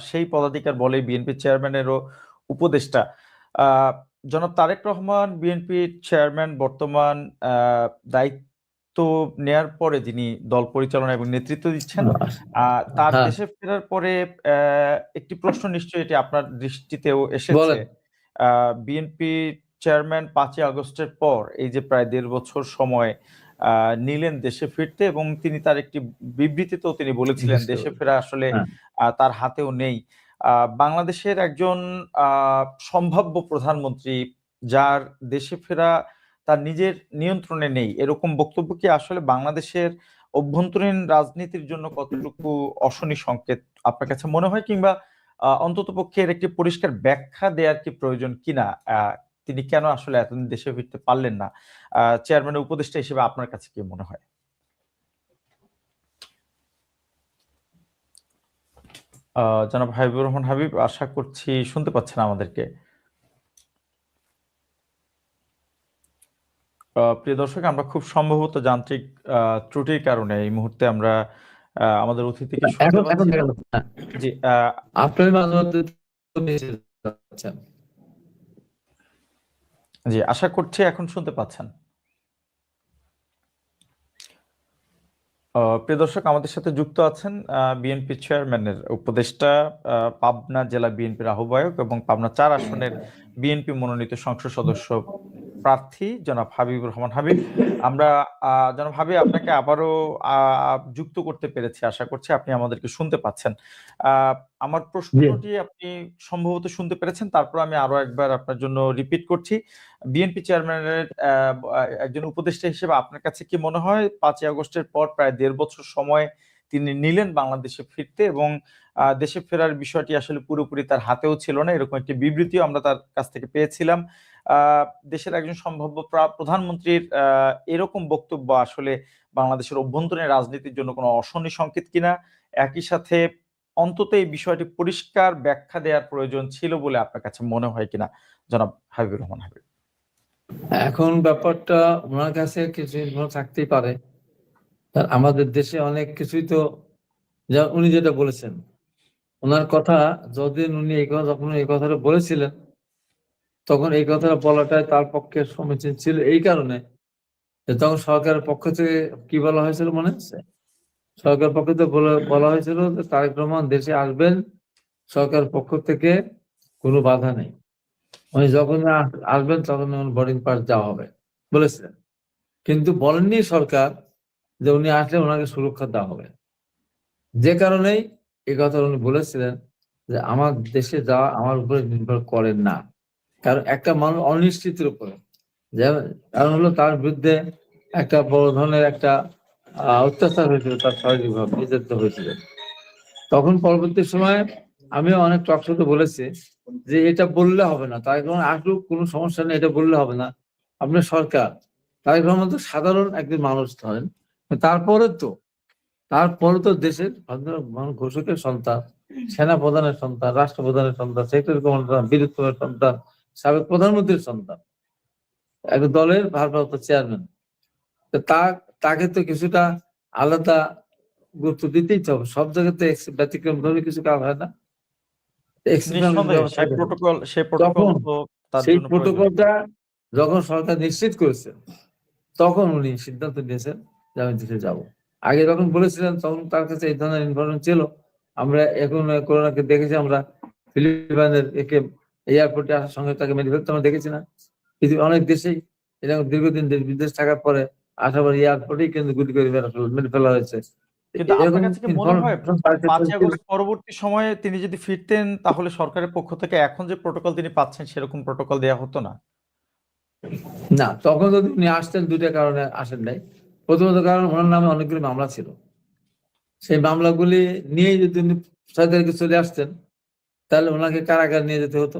সেই পদাধিকার বলে বিএনপি চেয়ারম্যানেরও উপদেষ্টা। আহ, জনাব তারেক রহমান বিএনপি চেয়ারম্যান বর্তমান দায়িত্ব নেয়ার পরে যিনি দল পরিচালনা এবং নেতৃত্ব দিচ্ছেন, তার হ্যাঁ, দেশে ফেরার পরে একটি প্রশ্ন নিশ্চয়ই এটি আপনার দৃষ্টিতেও এসেছে। বলেন। বিএনপি চেয়ারম্যান ৫ই আগস্টের পর এই যে প্রায় ১.৫ বছর সময় নিলেন দেশে ফিরতে, এবং তিনি তার একটি বিবৃতিতেও তিনি বলেছিলেন দেশে ফেরা আসলে হ্যাঁ, তার হাতেও নেই। বাংলাদেশের একজন সম্ভাব্য প্রধানমন্ত্রী যার দেশে ফেরা তার নিজের নিয়ন্ত্রণে নেই, এরকম বক্তব্য কি আসলে বাংলাদেশের অভ্যন্তরীণ রাজনীতির জন্য কতটুকু অশনি সংকেত আপনার কাছে মনে হয়, কিংবা অন্ততপক্ষে এর একটি পরিষ্কার ব্যাখ্যা দেওয়ার কি প্রয়োজন কিনা? তিনি কেন আসলে এতদিন দেশে ফিরতে পারলেন না? চেয়ারম্যানের উপদেষ্টা হিসেবে আপনার কাছে কি মনে হয়? জনাব হাবিবুর রহমান হাবিব, আশা করছি শুনতে পাচ্ছেন আমাদেরকে। প্রিয় দর্শক, আমরা খুব সম্ভবত যান্ত্রিক ত্রুটির কারণে এই মুহূর্তে আমরা আমাদের অতিথিকে শুনতে এখন পাচ্ছি না। দেখেন জি, আপনার মাঝে মধ্যে তো নিচে যাচ্ছেন। জি, আশা করছি এখন শুনতে পাচ্ছেন। প্রিয় দর্শক, আমাদের সাথে যুক্ত আছেন বিএনপি চেয়ারম্যানের উপদেষ্টা, পাবনা জেলা বিএনপির আহ্বায়ক এবং পাবনা 4 আসনের বিএনপি মনোনীত সংসদ সদস্য প্রার্থী জনাব হাবিবুর রহমান হাবিব। আমরা জনাব হাবিব, আপনাকে আবারও যুক্ত করতে পেরেছি। আশা করছি আপনি আমাদেরকে শুনতে পাচ্ছেন। আমার প্রশ্নটি আপনি সম্ভবত শুনতে পেরেছেন, তারপর আমি আরো একবার আপনার জন্য রিপিট করছি। বিএনপি চেয়ারম্যানের একজন উপদেষ্টা হিসেবে আপনার কাছে কি মনে হয় 5ই আগস্টের পর প্রায় 1.5 বছর সময় তিনি নিলেন বাংলাদেশে ফিরতে, এবং দেশে ফেরার বিষয়টি আসলে পুরোপুরি তার হাতেও ছিল না, এরকম একটি বিবৃতিও আমরা তার কাছ থেকে পেয়েছিলাম। দেশের একজন সম্ভাব্য প্রধানমন্ত্রীর এরকম বক্তব্য আসলে বাংলাদেশের অভ্যন্তরীণ রাজনীতির জন্য কোনো অশনি সংকেত কিনা? একই সাথে অন্তত এই বিষয়টি পরিষ্কার ব্যাখ্যা দেওয়ার প্রয়োজন ছিল বলে আপনার কাছে মনে হয় কিনা, জনাব হাবিবুর রহমান হাবিব? এখন ব্যাপারটা ওনার কাছে কিছু থাকতেই পারে। আমাদের দেশে অনেক কিছুই তো, উনি যেটা বলেছেন, ওনার কথা যতদিন উনি যখন এই কথাটা বলেছিলেন, তখন এই কথাটা বলাটাই তার পক্ষে সমীচীন ছিল, এই কারণে যে তখন সরকারের পক্ষ থেকে কি বলা হয়েছিল মনে আছে? সরকারের পক্ষ থেকে বলা হয়েছিল যে তারেক রহমান দেশে আসবেন, সরকারের পক্ষ থেকে কোনো বাধা নেই, উনি যখন আসবেন তখন বোর্ডিং পাস দেওয়া হবে বলেছিলেন। কিন্তু বলেননি সরকার যে উনি আসলে ওনাকে সুরক্ষা দেওয়া হবে। যে কারণেই এই কথা উনি বলেছিলেন যে আমার দেশে যাওয়া আমার উপরে নির্ভর করেন না, কারণ একটা মানুষ অনিশ্চিতের উপরে, কারণ হলো তার বিরুদ্ধে একটা বড় ধরনের একটা অত্যাচার হয়েছিল, তার শারীরিকভাবে নির্যাতিত হয়েছিল। তখন পরবর্তী সময়ে আমিও অনেক টকশোতে বলেছি যে এটা বললে হবে না, তারেক রহমান আসুক কোনো সমস্যা নেই, এটা বললে হবে না, আপনার সরকার। তারেক রহমান তো সাধারণ একজন মানুষ ধরেন, তারপরে তো দেশের ঘোষকের সন্তান, সেনা প্রধানের সন্তান, রাষ্ট্রপ্রধানের সন্তান, সেক্রেটারি কমান্ডার, বিদ্যুৎ সন্তান, সাবেক প্রধানমন্ত্রীর সন্তান, এক দলের ভারপ্রাপ্ত চেয়ারম্যান। তাকে তো কিছুটা আলাদা গুরুত্ব দিতেই হবে। সব জায়গাতে ব্যতিক্রম ধরে কিছু কাজ হয় না। তখন সেই প্রটোকলটা যখন সরকার নিশ্চিত করেছে, তখন উনি সিদ্ধান্ত নিয়েছেন যে আমি দেশে যাব। আগে যখন বলেছিলেন তখন তার কাছে এই ধরনের ইনফরমেশন ছিল। আমরা এখন করোনাকে দেখেছি, আমরা ফিলিপাইনের একে এয়ারপোর্টে আসার সঙ্গে তাকে মেরে ফেলতে আমরা দেখেছি না? পৃথিবীর অনেক দেশেই এরকম দীর্ঘদিন বিদেশ থাকার পরে আসাবার এয়ারপোর্টেই কিন্তু গুলি করে মেরে ফেলা হয়েছে। কিন্তু আপনার কাছে কি মনে হয় 5ই আগস্ট পরবর্তী সময়ে তিনি যদি ফিরতেন, তাহলে সরকারের পক্ষ থেকে এখন যে প্রটোকল তিনি পাচ্ছেন সেরকম প্রটোকল দেওয়া হতো না? না, তখন যদি উনি আসতেন, দুইটা কারণে আসেন নাই। প্রথমত কারণ ওনার নামে অনেকগুলি মামলা ছিল, সেই মামলাগুলি নিয়ে যদি উনি 6 তারিখে চলে আসতেন, তাহলে ওনাকে কারাগার নিয়ে যেতে হতো।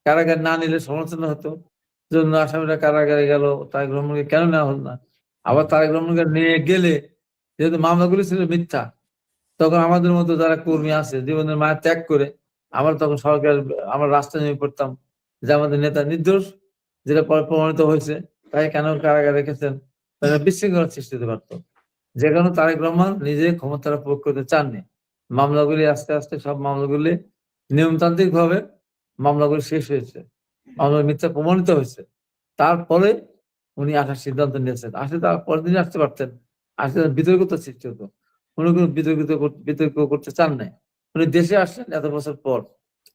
কারাগার না নিলে সমালোচনা হতো, জন্য আসামিরা কারাগারে গেল, তারেক রহমানকে কেন নেওয়া হল না। আবার তারেক রহমানকে নিয়ে গেলে যেহেতু মামলাগুলি ছিল মিথ্যা, তখন আমাদের মতো যারা কর্মী আছে জীবনের মায়া ত্যাগ করে আমরা তখন আমরা রাস্তায় নেমে পড়তাম যে আমাদের নেতা নির্দোষ, যেটা পরে প্রমাণিত হয়েছে, তাই কেন কারাগারে রেখেছেন, তারা বিশৃঙ্খলা সৃষ্টি হতে পারতো। যে কারণে তারেক রহমান নিজে ক্ষমতাটা প্রয়োগ করতে চাননি। মামলাগুলি আস্তে আস্তে সব মামলাগুলি নিয়মতান্ত্রিক ভাবে মামলাগুলি শেষ হয়েছে, মামলা মিথ্যা প্রমাণিত হয়েছে। তারপরে উনি আসার সিদ্ধান্ত নিয়েছেন। আসলে তার পরের দিন আসতে পারতেন, আসলে বিতর্কতা সৃষ্টি হতো। উনি কোনো বিতর্ক করতে চান নাই। উনি দেশে আসলেন এত বছর পর।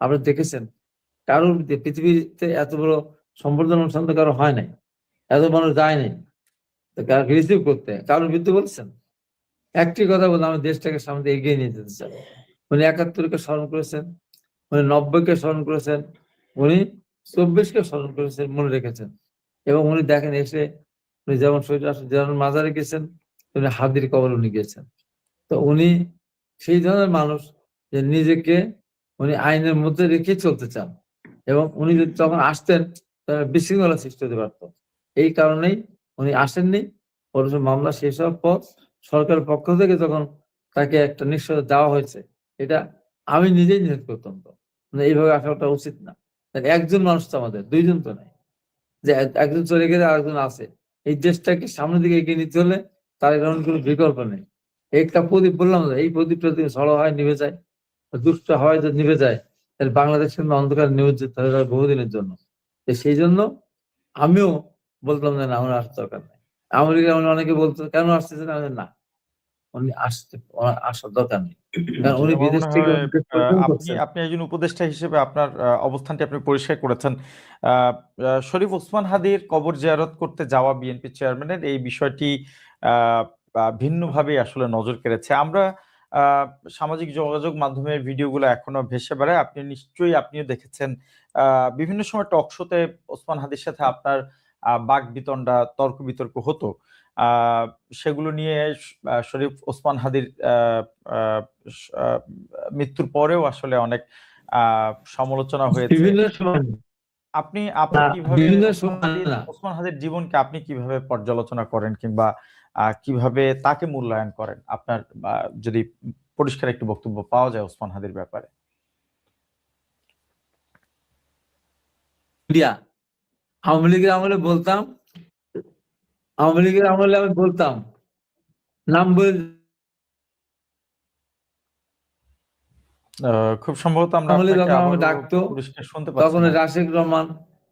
আপনি দেখেছেন কারোর পৃথিবীতে এত বড় সম্বর্ধনা অনুষ্ঠান তো কারো হয় নাই, এত মানুষ যায় নাই রিসিভ করতে। কারোর বিরুদ্ধে বলছেন একটি কথা বলতে, আমি দেশটাকে সামনে এগিয়ে নিয়ে যেতে চাই। উনি 71-কে স্মরণ করেছেন, উনি 90-কে স্মরণ করেছেন, উনি 24-কে স্মরণ করেছেন, মনে রেখেছেন। এবং উনি দেখেন এসে উনি যেমন মাজারে গেছেন, উনি হাদির কবর উনি গেছেন। তো উনি সেই ধরনের মানুষ যে নিজেকে উনি আইনের মধ্যে রেখে চলতে চান, এবং উনি যদি তখন আসতেন তাহলে বিশৃঙ্খলা সৃষ্টি হতে পারত। এই কারণেই উনি আসেননি। অথচ মামলা শেষ হওয়ার পর সরকারের পক্ষ থেকে যখন তাকে একটা নিশ্চয়তা দেওয়া হয়েছে, এটা আমি নিজেই নিষেধ করতাম। তো এইভাবে আসাটা উচিত না। একজন মানুষ তো আমাদের, দুইজন তো নাই যে একজন চলে গেলে আরেকজন আছে। এই দেশটাকে সামনের দিকে এগিয়ে নিতে হলে তার এরকম কোনো বিকল্প নেই। একটা প্রদীপ বললাম, এই প্রদীপটা যদি ঝড়ো হয় নিভে যায়, দুষ্ট হয় যদি নিভে যায়, তাহলে বাংলাদেশ কিন্তু অন্ধকার নিয়োজিত হয়ে যাবে বহুদিনের জন্য। সেই জন্য আমিও বলতাম যে না, আমার আসার দরকার নেই। আমেরিকা অনেকে বলতো কেন আসতেছেন, না উনি আসার দরকার নেই, কারণ জি, উনি আমার বিদেশ মনে থেকে হয় পরিশ্রম আপনি করছেন। আপনি একজন উপদেষ্টা হিসেবে আপনার অবস্থানটি আপনি পরিষ্কার করেছেন। শরীফ ওসমান হাদির কবর জিয়ারত করতে যাওয়া বিএনপি চেয়ারম্যানের এই বিষয়টি ভিন্নভাবে আসলে নজর কেড়েছে। আমরা আহ, সামাজিক যোগাযোগ মাধ্যমের ভিডিওগুলো এখনো ভেসে বেড়ায়। আপনিও দেখেছেন বিভিন্ন সময় টক শোতে ওসমান হাদির সাথে আপনার বাক বিতণ্ডা, তর্ক বিতর্ক হতো। আহ, সেগুলো নিয়ে শরীফ ওসমান হাদির আহ, আহ, মৃত্যুর পরেও আসলে অনেক সমালোচনা হয়েছে। বিভিন্ন সময় আপনি আপনি কিভাবে বিভিন্ন সময় না, ওসমান হাদির জীবনকে আপনি কিভাবে পর্যালোচনা করেন, কিংবা কিভাবে তাকে মূল্যায়ন করেন? আপনার যদি পরিষ্কার একটু বক্তব্য পাওয়া যায় ওসমান হাদির ব্যাপারে। মিডিয়া আওয়ামী লীগের আমলে বলতাম, আওয়ামী লীগের আমলে আমি বলতাম নাম বলে, খুব সম্ভবত আমরা আমলে আপনাকে যখন আমাকে আবারও ডাকতো পরিষ্কার শুনতে পাচ্ছি তখন না। রাশেক রহমান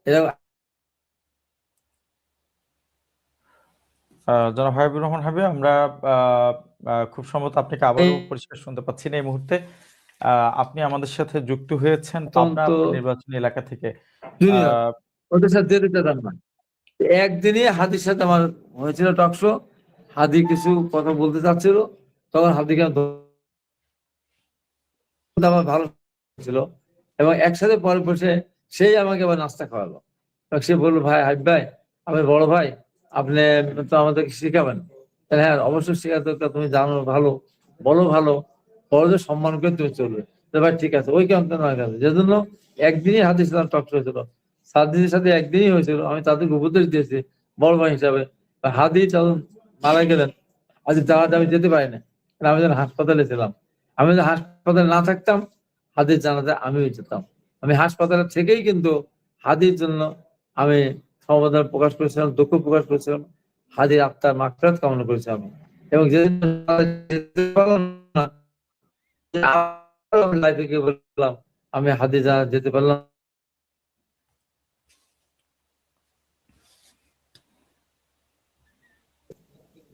এরা। জনাব হাবিবুর রহমান হাবিব, আমরা আহ, খুব সম্ভবত আপনাকে আবারও পরিষ্কার শুনতে পাচ্ছি না এই মুহূর্তে। আপনি আমাদের সাথে যুক্ত হয়েছেন পাবনা অত্যন্ত আপনার নির্বাচনী এলাকা থেকে। জুনিয়র, আহ, ওদের সাথে যেতে চাতাম না। একদিনই হাদির সাথে আমার হয়েছিল টকশো। হাদি কিছু কথা বলতে চাচ্ছিল, তখন হাদিকে আমি আমার ভালো ছিল, এবং একসাথে পরে বসে সেই আমাকে আবার নাস্তা খাওয়ালো। সে বললো, ভাই হাবিব ভাই, আমি বড় ভাই, আপনি তো আমাদেরকে শিখাবেন। তাহলে হ্যাঁ, অবশ্যই শেখার দরকার, তুমি জানো ভালো, বলো ভালো, বড়দের সম্মান করে তুমি চলবে। ভাই ঠিক আছে, ওই কেমন নয় গেছে, যে জন্য একদিনই হাদির সাথে টক হয়েছিল। সাদিনের সাথে একদিনই হয়েছিল, আমি তাদেরকে উপদেশ দিয়েছি বড় ভাই হিসাবে। হাদি যখন মারা গেলেন, আজ জানাতে আমি যেতে পারি না, আমি যখন হাসপাতালে ছিলাম। আমি যদি হাসপাতালে না থাকতাম, হাদির জানাতে আমিও যেতাম। আমি হাসপাতালে থেকেই কিন্তু হাদির জন্য আমি সমবেদনা প্রকাশ করেছিলাম, দুঃখ প্রকাশ করেছিলাম, হাদির আত্মার মাগফিরাত কামনা করেছিলাম। এবং লাইফে গিয়ে বললাম আমি হাদি যেতে পারলাম।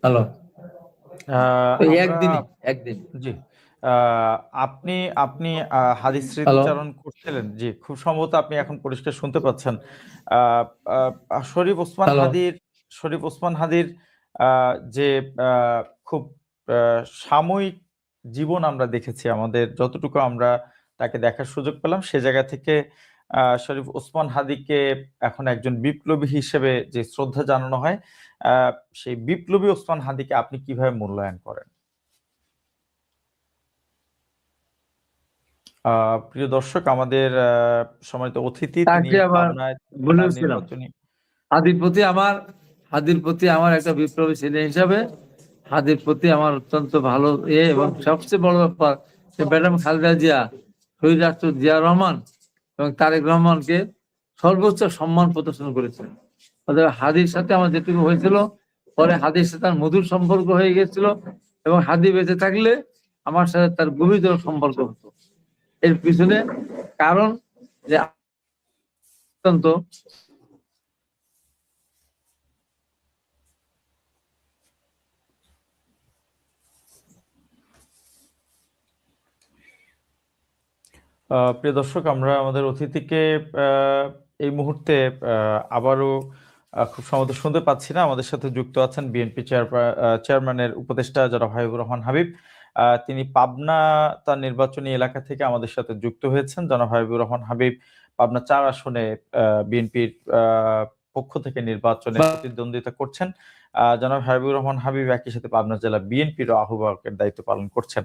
হ্যালো, আমরা একদিনই, একদিন। জি, আপনি আপনি হাদিস হ্যালো, স্মৃতিচারণ করছিলেন। জি, খুব সম্ভবত আপনি এখন পরিষ্কার শুনতে পাচ্ছেন। শরীফ ওসমান হ্যালো। হাদির শরীফ ওসমান হাদির যে খুব সাময়িক জীবন আমরা দেখেছি, আমাদের যতটুকু আমরা তাকে দেখার সুযোগ পেলাম সে জায়গা থেকে শরীফ ওসমান হাদিকে এখন একজন বিপ্লবী হিসেবে যে শ্রদ্ধা জানানো হয়, আহ, সেই বিপ্লবী ওসমান হাদিকে আপনি কিভাবে মূল্যায়ন করেন? প্রিয় দর্শক, আমাদের সম্মানিত অতিথি, তিনি তাকে আবার পাবনায় বলেছিলাম, নির্বাচনী। হাদির প্রতি আমার হাদির প্রতি আমার একটা বিপ্লবী ছেলে হিসাবে হাদির প্রতি আমার অত্যন্ত ভালো এবং সবচেয়ে বড় ব্যাপার, ম্যাডাম খালেদা জিয়া, শহীদ রাষ্ট্র জিয়া রহমান এবং তারেক রহমানকে সর্বোচ্চ সম্মান প্রদর্শন করেছেন। অতএব হাদির সাথে আমার যেটুকু হয়েছিল, পরে হাদির সাথে তার মধুর সম্পর্ক হয়ে গেছিল, এবং হাদি বেঁচে থাকলে আমার সাথে তার গভীর সম্পর্ক হতো। এর পিছনে কারণ যে অত্যন্ত প্রিয় দর্শক, আমরা আমাদের অতিথিকে আহ, এই মুহূর্তে আবারও খুব সম্ভবত শুনতে পাচ্ছি না। আমাদের সাথে যুক্ত আছেন বিএনপি চেয়ারম্যানের উপদেষ্টা জনাব হাবিবুর রহমান হাবিব। তিনি পাবনা তার নির্বাচনী এলাকা থেকে আমাদের সাথে যুক্ত হয়েছেন। জনাব হাবিবুর রহমান হাবিব পাবনা 4 আসনে বিএনপির পক্ষ থেকে নির্বাচনে প্রতিদ্বন্দ্বিতা করছেন। জনাব হাবিবুর রহমান হাবিব একই সাথে পাবনা জেলা বিএনপির আহ্বায়কের দায়িত্ব পালন করছেন।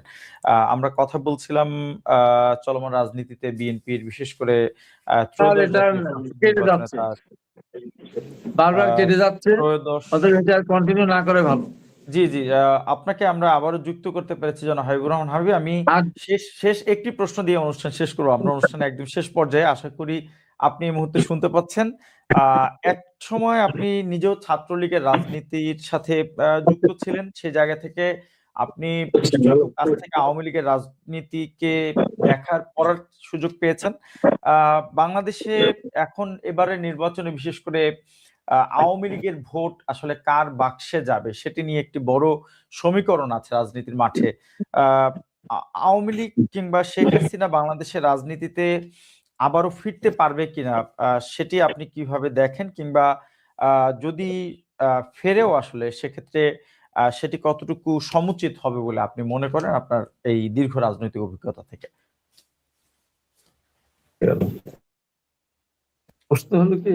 আমরা কথা বলছিলাম চলমান রাজনীতিতে বিএনপির বিশেষ করে ত্রয়োদশ জাতীয় সংসদ নির্বাচনে তার বারবার কেটে যাচ্ছে, ত্রয়োদশ কন্টিনিউ না করে ভালো। জি জি, আপনাকে আমরা আবারও যুক্ত করতে পেরেছি জনাব হাবিবুর রহমান হাবিব। আমি শেষ একটি প্রশ্ন দিয়ে অনুষ্ঠান শেষ করবো। আমরা অনুষ্ঠানে একদম শেষ পর্যায়ে, আশা করি আপনি এই মুহূর্তে শুনতে পাচ্ছেন। এক সময় আপনি নিজেও ছাত্রলীগের রাজনীতির সাথে যুক্ত ছিলেন, সে জায়গা থেকে আপনি খুব কাছ থেকে আওয়ামী লীগের রাজনীতিকে দেখার পড়ার সুযোগ পেয়েছেন। বাংলাদেশে এখন এবারে নির্বাচনে বিশেষ করে আওয়ামী লীগের ভোট আসলে কার বাক্সে যাবে সেটি নিয়ে একটি বড় সমীকরণ আছে রাজনীতির মাঠে। আওয়ামী লীগ কিংবা শেখ হাসিনা বাংলাদেশের রাজনীতিতে আবারও ফিরতে পারবে কিনা সেটি আপনি কিভাবে দেখেন, কিংবা যদি ফেরেও আসলে সেক্ষেত্রে সেটি কতটুকু সমুচিত হবে বলে আপনি মনে করেন আপনার এই দীর্ঘ রাজনৈতিক অভিজ্ঞতা থেকে? প্রশ্ন হলো কি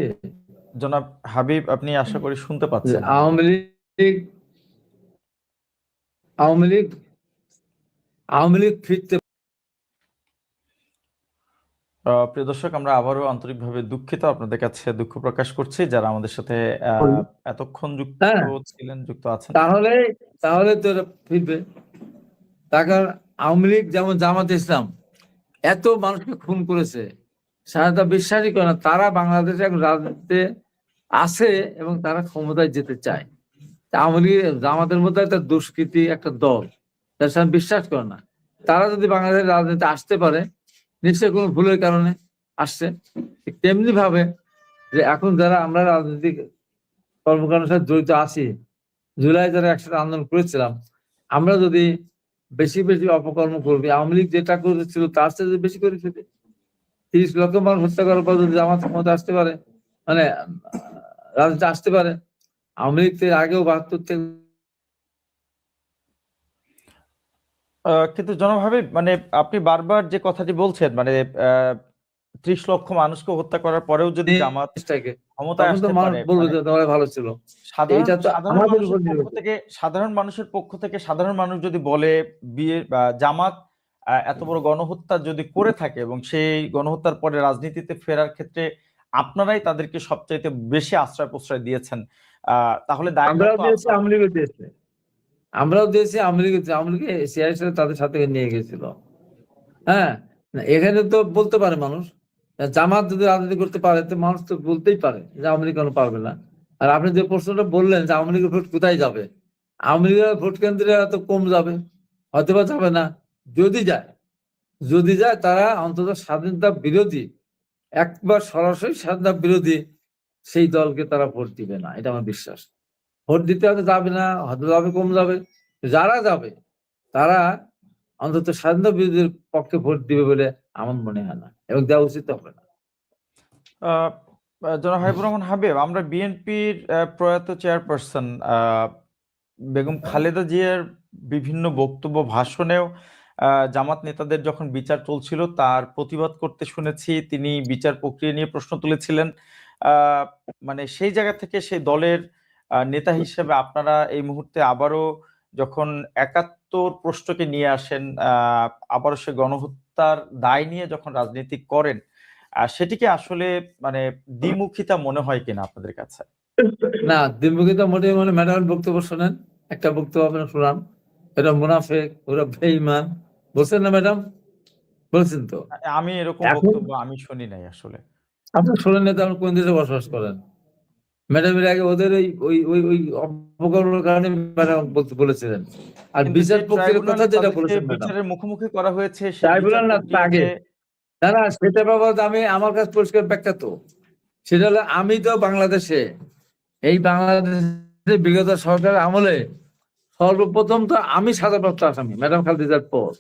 জনাব হাবিব, আপনি আশা করি শুনতে পাচ্ছেন। আওয়ামী লীগ ফিরতে, প্রিয় দর্শক, আমরা আবারও আন্তরিকভাবে দুঃখিত, আপনাদের কাছে দুঃখ প্রকাশ করছি যারা আমাদের সাথে এতক্ষণ যুক্ত ছিলেন, যুক্ত আছেন। তাহলে তো ফিরবে। তার কারণ আওয়ামী লীগ যেমন জামাত ইসলাম এত মানুষকে খুন করেছে, সারা বিশ্বাসই করে না তারা বাংলাদেশে এখন রাজনীতিতে আছে এবং তারা ক্ষমতায় যেতে চায়। আওয়ামী লীগ জামাতের মধ্যে একটা দুষ্কৃতি একটা দল, তার সাথে বিশ্বাস করে না। তারা যদি বাংলাদেশের রাজনীতিতে আসতে পারে, নিশ্চয়ই কোনো ভুলের কারণে আসছে। তেমনি ভাবে যে এখন যারা আমরা রাজনৈতিক কর্মকাণ্ডের সাথে জড়িত আছি, জুলাই যারা একসাথে আন্দোলন করেছিলাম, আমরা যদি বেশি বেশি অপকর্ম করবি, আওয়ামী লীগ যেটা করেছিল তার চেয়ে যদি বেশি করে ফেলে 30 লক্ষ মানুষ হত্যা করার পর যদি জামাত ক্ষমতা আসতে পারে, মানে রাজনীতি আসতে পারে, আওয়ামী লীগ আগেও 72 থেকে। কিন্তু জনাব হাবিব, মানে আপনি বারবার যে কথাটি বলছেন, মানে 30 লক্ষ মানুষকে হত্যা করার পরেও যদি জামাত ক্ষমতায় আসতে পারে, ভালো ছিল, সাধারণ মানুষের পক্ষ থেকে সাধারণ মানুষ যদি বলে জামাত এত বড় গণহত্যা যদি করে থাকে এবং সেই গণহত্যার পরে রাজনীতিতে ফেরার ক্ষেত্রে আপনারাই তাদেরকে সবচাইতে বেশি আশ্রয় প্রশ্রয় দিয়েছেন, তাহলে আমরাও দিয়েছি। আওয়ামী লীগ সিআইএসএফ তাদের সাথে নিয়ে গেছিল। হ্যাঁ, এখানে তো বলতে পারে মানুষ, জামাত যদি রাজনীতি করতে পারে তো মানুষ তো বলতেই পারে যে আওয়ামী লীগ কেন পারবে না। আর আপনি যে প্রশ্নটা বললেন যে আওয়ামী লীগের ভোট কোথায় যাবে, আওয়ামী লীগের ভোট কেন্দ্রে এত কম যাবে, হয়তো বা যাবে না। যদি যায় তারা অন্তত স্বাধীনতা বিরোধী, একবার সরাসরি স্বাধীনতা বিরোধী সেই দলকে তারা ভোট দিবে না, এটা আমার বিশ্বাস। ভোট দিতে হয়তো যাবে না, হয়তো যাবে, কম যাবে। যারা যাবে তারা অন্তত স্বাধীনতা বিরোধীর পক্ষে ভোট দিবে বলে আমার মনে হয় না, এবং দেওয়া উচিত হবে না। জনাব হাবিবুর রহমান হাবিব, আমরা বিএনপির প্রয়াত চেয়ারপারসন বেগম খালেদা জিয়ার বিভিন্ন বক্তব্য ভাষণেও জামাত নেতাদের যখন বিচার চলছিল তার প্রতিবাদ করতে শুনেছি। তিনি বিচার প্রক্রিয়া নিয়ে প্রশ্ন তুলেছিলেন। মানে সেই জায়গা থেকে সেই দলের নেতা হিসেবে আপনারা এই মুহূর্তে আবারও যখন 71 প্রশ্নকে নিয়ে আসেন, আবারও সে গণহত্যার দায় নিয়ে যখন রাজনীতি করেন, সেটিকে আসলে মানে দ্বিমুখিতা মনে হয় কিনা আপনাদের কাছে? না, দ্বিমুখিতা মোটেই মনে। ম্যাডামের বক্তব্য শোনেন, একটা বক্তব্য আপনারা শোনান, এটা মুনাফেক, ওরা বেঈমান বলছেন না ম্যাডাম? বলছেন তো? আমি এরকম বক্তব্য আমি শুনি নাই আসলে। আপনি শোনেন না তো? আপনি কোন দেশে বসবাস করেন? ম্যাডামের আগে ওদের ওই অপকর্মের কারণে ম্যাডাম বলেছিলেন। আর বিচার প্রক্রিয়ার কথা যেটা বলেছেন বিচারের মুখোমুখি করা হয়েছে, ট্রাইব্যুনাল না আগে, না সেটা বাবদ আমি আমার কাছে পরিষ্কার ব্যাখ্যা তো, সেটা হলো আমি তো বাংলাদেশে, এই বাংলাদেশে বিগত সরকার আমলে সর্বপ্রথম তো আমি সাজাপ্রাপ্ত আসামি ম্যাডাম খালেদার পর।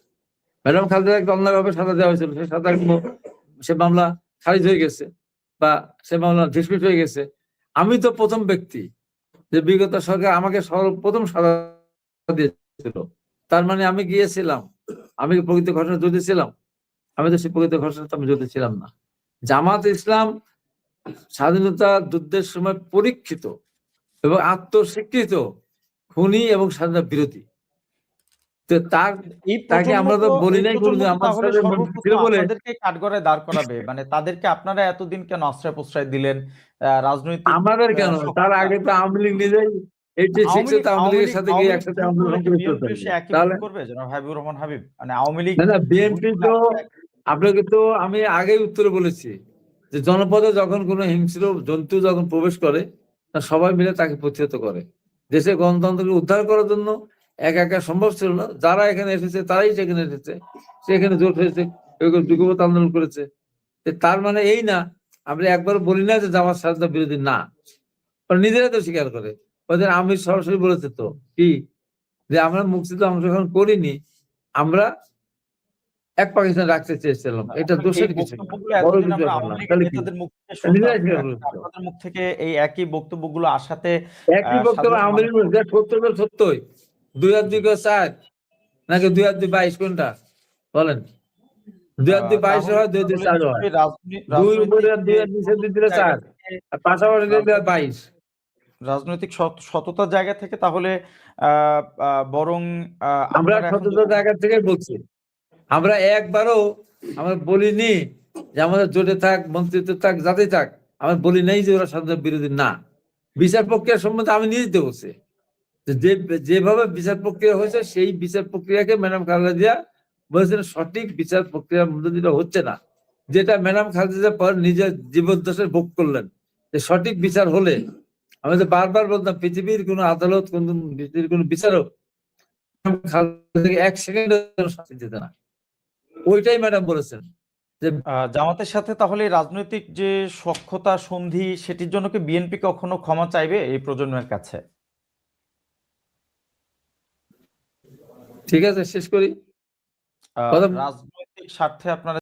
ম্যাডাম খালেদাকে অন্যায়ভাবে সাজা দেওয়া হয়েছিল, সে সাজা সে মামলা খারিজ হয়ে গেছে বা সে মামলা ডিসমিস হয়ে গেছে। আমি তো প্রথম ব্যক্তি যে বিগত সরকার আমাকে সর্বপ্রথম সাজা দিয়েছিল। তার মানে আমি গিয়েছিলাম, আমি প্রকৃত ঘটনা জড়িত ছিলাম? আমি তো সে প্রকৃত ঘটনা আমি জড়িত ছিলাম না। জামাত ইসলাম স্বাধীনতা যুদ্ধের সময় পরীক্ষিত এবং আত্মস্বীকৃত খুনি এবং স্বাধীনতা বিরোধী। তো এই তাকে প্রজন্ম আমরা তো তো বলি এই নাই প্রজন্ম কোনোদিন তো আমার তাহলে সাথে মন্ত্রী ছিল সর্বপ্রথম বলে। আপনাদেরকে কাঠগড়ায় দাঁড় করাবে, মানে তাদেরকে আপনারা এতদিন কেন আশ্রয় প্রশ্রয় দিলেন? রাজনৈতিক আমাদের কেন, তার সক্ষমতা আগে তো আওয়ামী লীগ নিজেই 86 তো আওয়ামী লীগের সাথে গিয়ে একসাথে ভুল করলে আন্দোলন কি করেছিল। বিএনপি সে একই ভুল তাহলে করবে জনাব হাবিবুর রহমান হাবিব? মানে আওয়ামী লীগ না না, ভুল বিএনপি করলে তো আপনারা আপনাকে তো আমি আগেই উত্তরে বলেছি যে জনপদে যখন কোনো হিংস্র জন্তু যখন প্রবেশ করে তা সবাই মিলে তাকে প্রতিহত করে। দেশে গণতন্ত্রকে উদ্ধার করার জন্য একা একা সম্ভব ছিল না, যারা এখানে এসেছে তারাই সেখানে এসেছে, সেখানে জোট হয়েছে, কেউ কেউ যুগপৎ আন্দোলন করেছে। তার মানে এই না, আমরা একবার বলি না যে জামাত স্বাধীনতা বিরোধী না, ওরা নিজেরা তো স্বীকার করে। ওদের আমির সরাসরি বলেছে তো কি, যে আমরা মুক্তিযুদ্ধে অংশগ্রহণ করিনি, আমরা এক পাকিস্তান রাখতে চেয়েছিলাম, এটা এখন এই দোষের কিছু না, বক্তব্যগুলো বড় এতদিন কিছু আমরা ব্যাপার আওয়ামী না। লীগের তাহলে কি, নেতাদের মুখ থেকে শুনতাম, নিজেরাই স্বীকার এখন করেছে। আপনাদের মুখ থেকে এই একই বক্তব্যগুলো আসাতে একই বক্তব্য সাধারণ আওয়ামী মানুষ লীগ যে সত্য তো সত্যই, 2 আর 2 = 4 নাকি 2 আর 2 = 22 কোনটা বলেন? 2 আর 2 = 22 তাহলে হয়, 2 আর 2 তাহলে 4 হয়, নিশ্চয়ই 2 উপরে রাজনৈতিক আর যে 2 আর নিচে 2 দিলে জায়গা 4, থেকে আর পাশাপাশি দিলে রাজনৈতিক 22। রাজনৈতিক সততার জায়গা থেকে তাহলে বরং আমরা আপনারা এখন সততার জায়গা থেকে বলছি, আমরা একবারও আমরা বলিনি যে আমাদের জোটে থাক, মন্ত্রিত্ব থাক, যাতেই থাক, আমরা বলি নাই যে ওরা স্বাধীনতা বিরোধী না। বিচার প্রক্রিয়া সম্বন্ধে আমি নিজে বলছি যে যেভাবে বিচার প্রক্রিয়া হয়েছে সেই বিচার প্রক্রিয়াকে ম্যাডাম খালেদা জিয়া বলেছেন সঠিক বিচার প্রক্রিয়ার মধ্যে যেটা হচ্ছে না, যেটা ম্যাডাম খালেদা জিয়া পর নিজের জীবদ্দশায় ভোগ করলেন, যে সঠিক বিচার হলে, আমি তো বারবার বলতাম পৃথিবীর কোন আদালত, কোন বিচারক খালেদা জিয়াকে 1 সেকেন্ডের শাস্তি দিতে না, ওইটাই ম্যাডাম বলেছেন। যে জামাতের সাথে তাহলে এই রাজনৈতিক যে সখ্যতা সন্ধি সেটির জন্য কি বিএনপি কখনো ক্ষমা চাইবে এই প্রজন্মের কাছে? ঠিক আছে, শেষ করি কথা। রাজনৈতিক স্বার্থে আপনারা